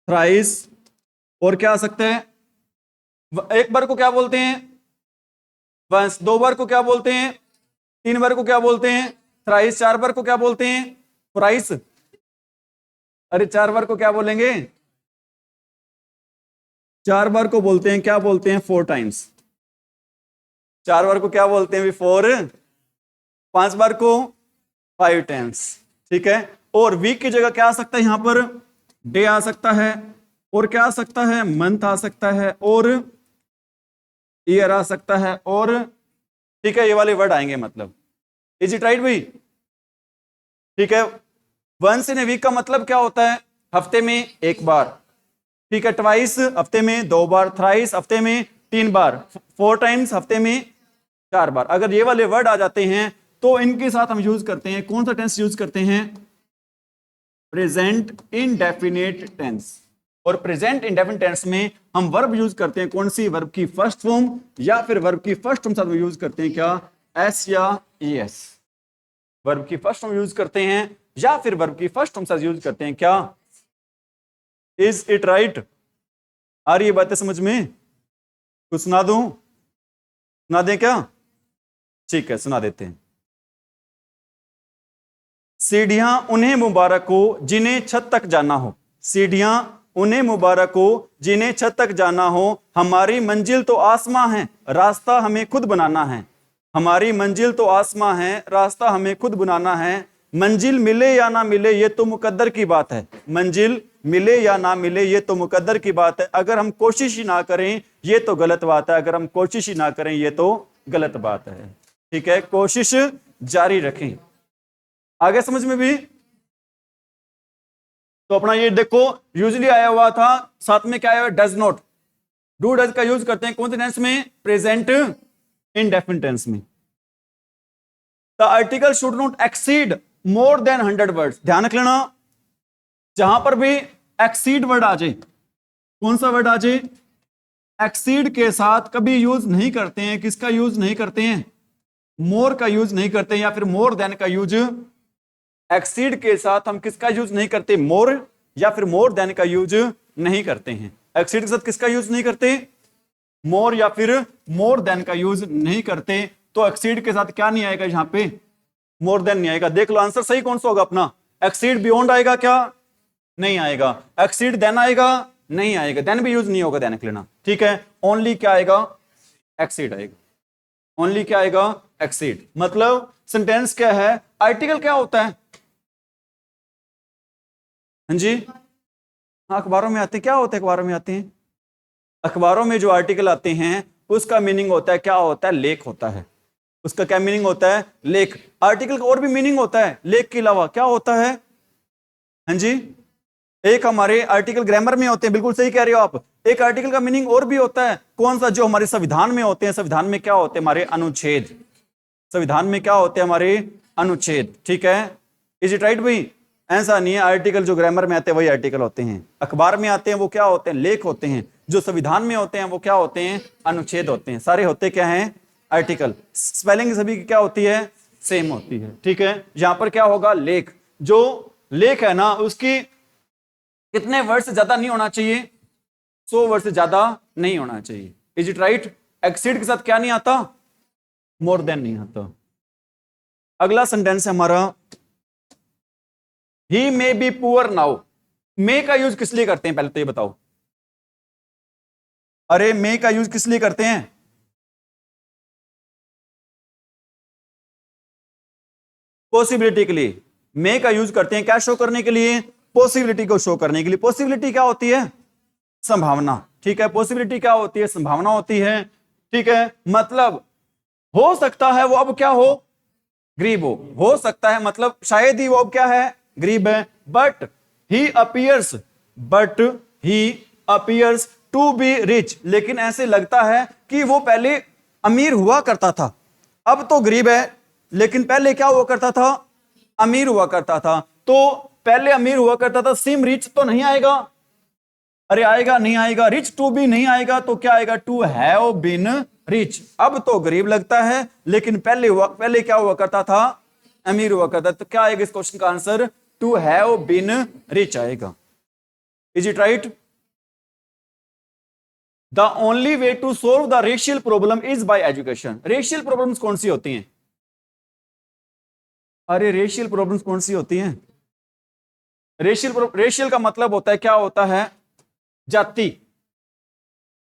थ्राइस, और क्या आ सकता है? एक बार को क्या बोलते हैं? वंस। दो बार को क्या बोलते हैं? तीन बार को क्या बोलते हैं? थ्राइस। चार बार को क्या बोलते हैं? थ्राइस। अरे चार बार को क्या बोलेंगे? चार बार को बोलते हैं, क्या बोलते हैं? Four times. चार बार को क्या बोलते हैं? फोर। पांच बार को फाइव टाइम्स, ठीक है। और वीक की जगह क्या आ सकता है? यहां पर डे आ सकता है, और क्या आ सकता है? मंथ आ सकता है, और ईयर आ सकता है, और ठीक है, ये वाले वर्ड आएंगे। मतलब इज इट राइट भाई? ठीक है। वंस इन ए वीक का मतलब क्या होता है? हफ्ते में एक बार, ठीक है। ट्वाइस हफ्ते में दो बार, थ्राइस हफ्ते में तीन बार, फोर टाइम्स हफ्ते में चार बार। अगर ये वाले वर्ड आ जाते हैं तो इनके साथ हम यूज करते हैं, कौन सा टेंस यूज करते हैं? Present indefinite tense. और प्रेजेंट इंडेफिनिट टेंस में हम वर्ब यूज करते हैं, कौन सी? वर्ब की फर्स्ट फॉर्म, या फिर वर्ब की फर्स्ट फॉर्म साथ में यूज करते हैं क्या? एस या ईएस। वर्ब की फर्स्ट फॉर्म यूज करते हैं, या फिर वर्ब की फर्स्ट फॉर्म साथ यूज करते हैं क्या? Is it right? आ रही है बातें समझ में? कुछ सुना दूं? सुना दें क्या? ठीक है, सुना देते हैं। सीढ़ियां उन्हें मुबारक हो जिन्हें छत तक जाना हो। सीढ़ियां उन्हें मुबारक हो जिन्हें छत तक जाना हो। हमारी मंजिल तो आसमां है, रास्ता हमें खुद बनाना है। हमारी मंजिल तो आसमां है, रास्ता हमें खुद बनाना है। मंजिल मिले या ना मिले ये तो मुकद्दर की बात है। मंजिल मिले या ना मिले ये तो मुकद्दर की बात है। अगर हम कोशिश ही ना करें ये तो गलत बात है। अगर हम कोशिश ही ना करें ये तो गलत बात है, ठीक है। कोशिश जारी रखें। आगे समझ में भी? तो अपना ये देखो, यूजुअली आया हुआ था, साथ में क्या आया हुआ? Does not. डू डज का यूज करते हैं कौन से टेंस में? प्रेजेंट इंडेफिनिट टेंस में। The article should not exceed more than 100 words. ध्यान रख लेना, जहां पर भी एक्सीड वर्ड आ जाए, कौन सा वर्ड आ जाए? एक्सीड के साथ कभी यूज नहीं करते हैं। किसका यूज नहीं करते हैं? मोर का यूज नहीं करते, या फिर मोर देन का यूज। एक्सीड के साथ हम किसका यूज नहीं करते? मोर, या फिर मोर देन का यूज नहीं करते हैं। एक्सीड के साथ किसका यूज नहीं करते? मोर या फिर मोर देन का यूज नहीं करते। तो एक्सीड के साथ क्या नहीं आएगा यहां पे? मोर देन नहीं आएगा। देख लो आंसर सही कौन सा होगा अपना। एक्सीड बियॉन्ड आएगा क्या? नहीं आएगा। एक्सीड देन आएगा? नहीं आएगा। देन भी यूज नहीं होगा, देन लेना, ठीक है। ओनली क्या आएगा? एक्सीड आएगा। ओनली क्या आएगा? एक्सीड। मतलब सेंटेंस क्या है? आर्टिकल क्या होता है? हाँ जी, हाँ, अखबारों में आते हैं। क्या होता है अखबारों में आते हैं? अखबारों में जो आर्टिकल आते हैं उसका मीनिंग होता है, क्या होता है? लेख होता है। उसका क्या मीनिंग होता है? लेख। आर्टिकल का और भी मीनिंग होता है लेख के अलावा, क्या होता है? हाँ जी, एक हमारे आर्टिकल ग्रामर में होते हैं, बिल्कुल सही कह रहे हो आप। एक आर्टिकल का मीनिंग और भी होता है, कौन सा? जो हमारे संविधान में होते हैं। संविधान में क्या होते हैं? हमारे अनुच्छेद। संविधान में क्या होते हैं? हमारे अनुच्छेद, ठीक है। इज इट राइट भाई? ऐसा नहीं है, आर्टिकल जो ग्रामर में आते हैं वही आर्टिकल होते हैं। अखबार में आते हैं वो क्या होते हैं? लेख होते हैं। जो संविधान में होते हैं वो क्या होते हैं? अनुच्छेद होते हैं। सारे होते क्या हैं? आर्टिकल। स्पेलिंग सभी की क्या होती है? सेम होती है, ठीक है। यहां पर क्या होगा? लेख। जो लेख है ना, उसकी कितने वर्ड से ज्यादा नहीं होना चाहिए? 100 वर्ड से ज्यादा नहीं होना चाहिए। Is it right? एक्सीड के साथ क्या नहीं आता? मोर देन नहीं आता। अगला सेंटेंस है हमारा, ही मे बी पुअर नाउ। मे का यूज किस लिए करते हैं, पहले तो ये बताओ। अरे मे का यूज किस लिए करते हैं? पॉसिबिलिटी के लिए। मे का यूज करते हैं क्या शो करने के लिए? पॉसिबिलिटी को शो करने के लिए। पॉसिबिलिटी क्या होती है? संभावना। ठीक है, पॉसिबिलिटी क्या होती है? संभावना होती है। ठीक है, मतलब हो सकता है वो अब क्या हो? गरीब हो सकता है मतलब शायद ही वो अब क्या है? गरीब है। But he appears to be rich, लेकिन ऐसे लगता है कि वो पहले अमीर हुआ करता था, अब तो गरीब है, लेकिन पहले क्या हुआ करता था? अमीर हुआ करता था। तो पहले अमीर हुआ करता था, सिम रिच तो नहीं आएगा? अरे आएगा, नहीं आएगा? रिच टू बी नहीं आएगा तो क्या आएगा? To have been rich. अब तो गरीब लगता है, लेकिन पहले क्या हुआ करता था? अमीर हुआ करता। तो क्या आएगा इस क्वेश्चन का answer? To have been rich आएगा। Is it right? The only way to solve the racial problem is by education. Racial problems कौन सी होती हैं? अरे रेशियल प्रॉब्लम्स कौन सी होती हैं? रेशियल का मतलब होता है, क्या होता है? जाति।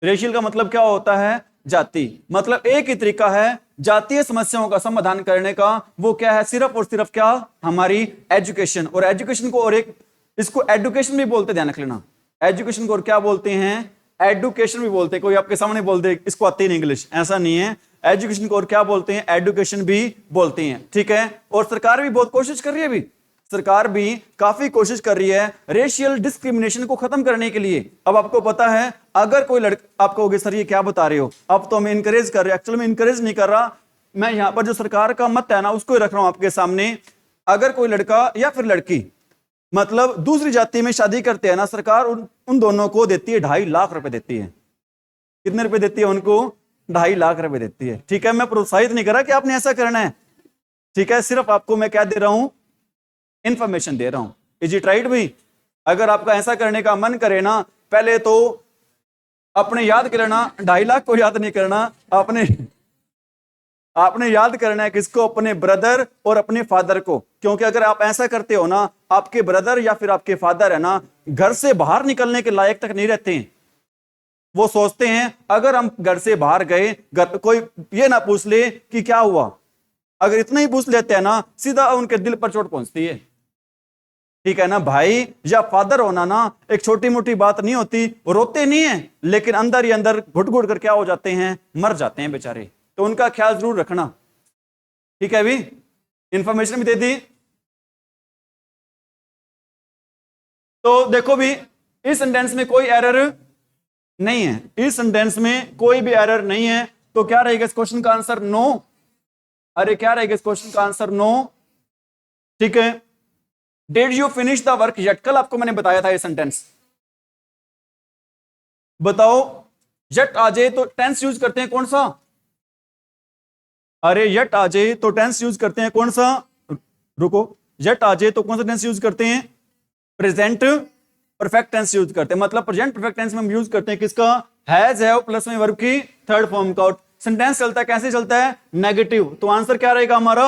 रेशियल का मतलब क्या होता है? जाति। मतलब एक ही तरीका है जातीय समस्याओं का समाधान करने का, वो क्या है? सिर्फ और सिर्फ क्या? हमारी एजुकेशन। और एजुकेशन को, और एक इसको एडुकेशन भी बोलते, ध्यान रख लेना। एजुकेशन को और क्या बोलते हैं? एडुकेशन भी बोलते हैं। कोई आपके सामने बोल दे इसको आती नहीं इंग्लिश, ऐसा नहीं है। एजुकेशन को और क्या बोलते हैं? एडुकेशन भी बोलते हैं। ठीक है, और सरकार भी बहुत कोशिश कर रही है, अभी सरकार भी काफी कोशिश कर रही है रेशियल डिस्क्रिमिनेशन को खत्म करने के लिए। अब आपको पता है, अगर कोई लड़का, आप कहोगे सर ये क्या बता रहे हो, अब तो मैं इंकरेज कर रहे हो। एक्चुअली मैं इंकरेज नहीं कर रहा, मैं यहां पर जो सरकार का मत है ना उसको ही रख रहा हूं आपके सामने। अगर कोई लड़का या फिर लड़की मतलब दूसरी जाति में शादी करते हैं ना, सरकार उन दोनों को देती है 2.5 लाख रुपए देती है। कितने रुपए देती है उनको? 2.5 लाख रुपए देती है। ठीक है, मैं प्रोत्साहित नहीं कर रहा कि आपने ऐसा करना है, ठीक है, सिर्फ आपको मैं क्या दे रहा हूं? इंफॉर्मेशन दे रहा हूं। इज इट राइट भाई? अगर आपका ऐसा करने का मन करे ना, पहले तो अपने याद कर लेना, 2.5 लाख को याद नहीं करना, आपने याद करना है किसको? अपने ब्रदर और अपने फादर को। क्योंकि अगर आप ऐसा करते हो ना, आपके ब्रदर या फिर आपके फादर है ना, घर से बाहर निकलने के लायक तक नहीं रहते हैं। वो सोचते हैं अगर हम घर से बाहर गए, घर कोई ये ना पूछ ले कि क्या हुआ, अगर इतना ही पूछ लेते हैं ना, सीधा उनके दिल पर चोट पहुंचती है। ठीक है ना, भाई या फादर होना ना एक छोटी मोटी बात नहीं होती। वो रोते नहीं है, लेकिन अंदर ही अंदर घुट घुट कर क्या हो जाते हैं? मर जाते हैं बेचारे। तो उनका ख्याल जरूर रखना। ठीक है, अभी इंफॉर्मेशन भी दे दी। तो देखो भी, इस सेंटेंस में कोई एरर नहीं है, इस सेंटेंस में कोई भी एरर नहीं है। तो क्या रहेगा इस क्वेश्चन का आंसर? नो। अरे क्या रहेगा इस क्वेश्चन का आंसर? नो। ठीक है, did you finish the work yet? कल आपको मैंने बताया था ये सेंटेंस, बताओ। येट आ जाए तो टेंस यूज करते हैं कौन सा? अरे येट आ जाए तो टेंस यूज करते हैं कौन सा? रुको, येट आ जाए तो कौन सा टेंस यूज करते हैं? प्रेजेंट परफेक्ट टेंस यूज करते हैं। मतलब प्रेजेंट परफेक्ट टेंस में हम यूज करते हैं किसका? हैज, हैव प्लस में वर्ब की थर्ड फॉर्म का। सेंटेंस चलता है कैसे चलता है? नेगेटिव। तो आंसर क्या रहेगा हमारा?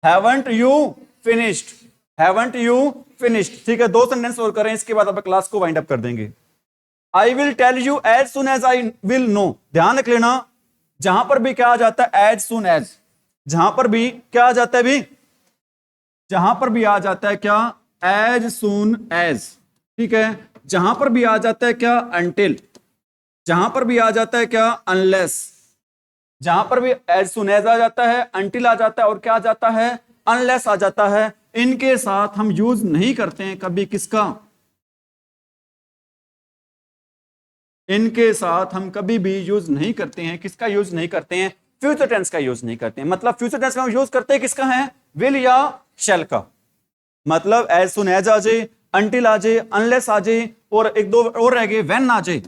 Haven't you finished, haven't you finished. ठीक है, 2 सेंटेंस और करें, इसके बाद आप क्लास को वाइंड अप कर देंगे। I will tell you as soon as I will know. ध्यान रख लेना, जहां पर भी क्या आ जाता है? As soon as. जहां पर भी क्या आ जाता है? भी जहां पर भी आ जाता है क्या? As soon as. ठीक है, जहां पर भी आ जाता है क्या? अनटिल। जहां पर भी आ जाता है क्या? अनलेस। जहां पर भी एज सुन एज आ जाता है, अनटिल आ जाता है, और क्या आ जाता है? अनलेस आ जाता है। इनके साथ हम यूज नहीं करते हैं कभी किसका? इनके साथ हम कभी भी यूज नहीं करते हैं। किसका यूज नहीं करते हैं? फ्यूचर टेंस का यूज नहीं करते हैं। मतलब फ्यूचर टेंस में हम यूज करते हैं किसका है? विल या शैल का। मतलब एज सुन एज आ जाए, अनटिल आ जाए, अनलेस आ जाए, और एक दो और रह गए, व्हेन आ जाए,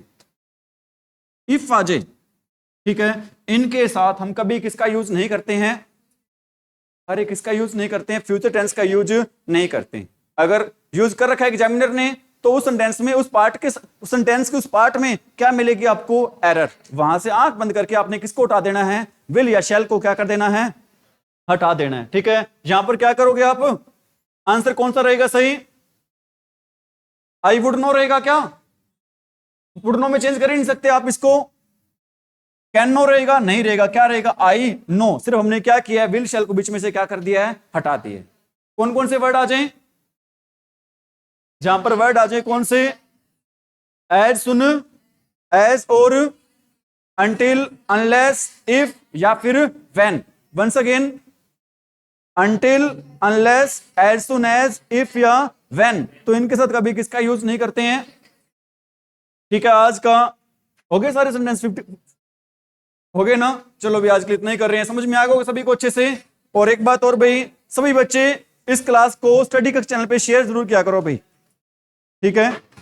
इफ आ जाए। ठीक है, इनके साथ हम कभी किसका यूज नहीं करते हैं? अरे किसका यूज नहीं करते हैं? फ्यूचर टेंस का यूज नहीं करते हैं। अगर यूज कर रखा है एग्जामिनर ने, तो उस सेंटेंस में, उस पार्ट के, उस सेंटेंस के उस पार्ट में क्या मिलेगी आपको? एरर। वहां से आंख बंद करके आपने किसको उठा देना है? विल या शैल को क्या कर देना है? हटा देना है। ठीक है, यहां पर क्या करोगे आप, आंसर कौन सा रहेगा सही? आई वुड नो रहेगा क्या? वुड नो में चेंज कर ही नहीं सकते आप इसको। कैन नो रहेगा? नहीं रहेगा। क्या रहेगा? I know. सिर्फ हमने क्या किया है, विल शैल को बीच में से क्या कर दिया है, हटा दिए। कौन कौन से वर्ड आ जाएं, जहां पर वर्ड आ जाए कौन से? एज सुन, एज और until, unless, if या फिर when। once again, until, unless, as soon as, if या when। तो इनके साथ कभी किसका यूज नहीं करते हैं। ठीक है, आज का हो गए सारे सेंटेंस 50 हो गए ना। चलो भी आज के लिए इतना ही कर रहे हैं, समझ में आ गया सभी को अच्छे से। और एक बात और भाई, सभी बच्चे इस क्लास को स्टडी कक्ष चैनल पे शेयर जरूर किया करो भाई। ठीक है।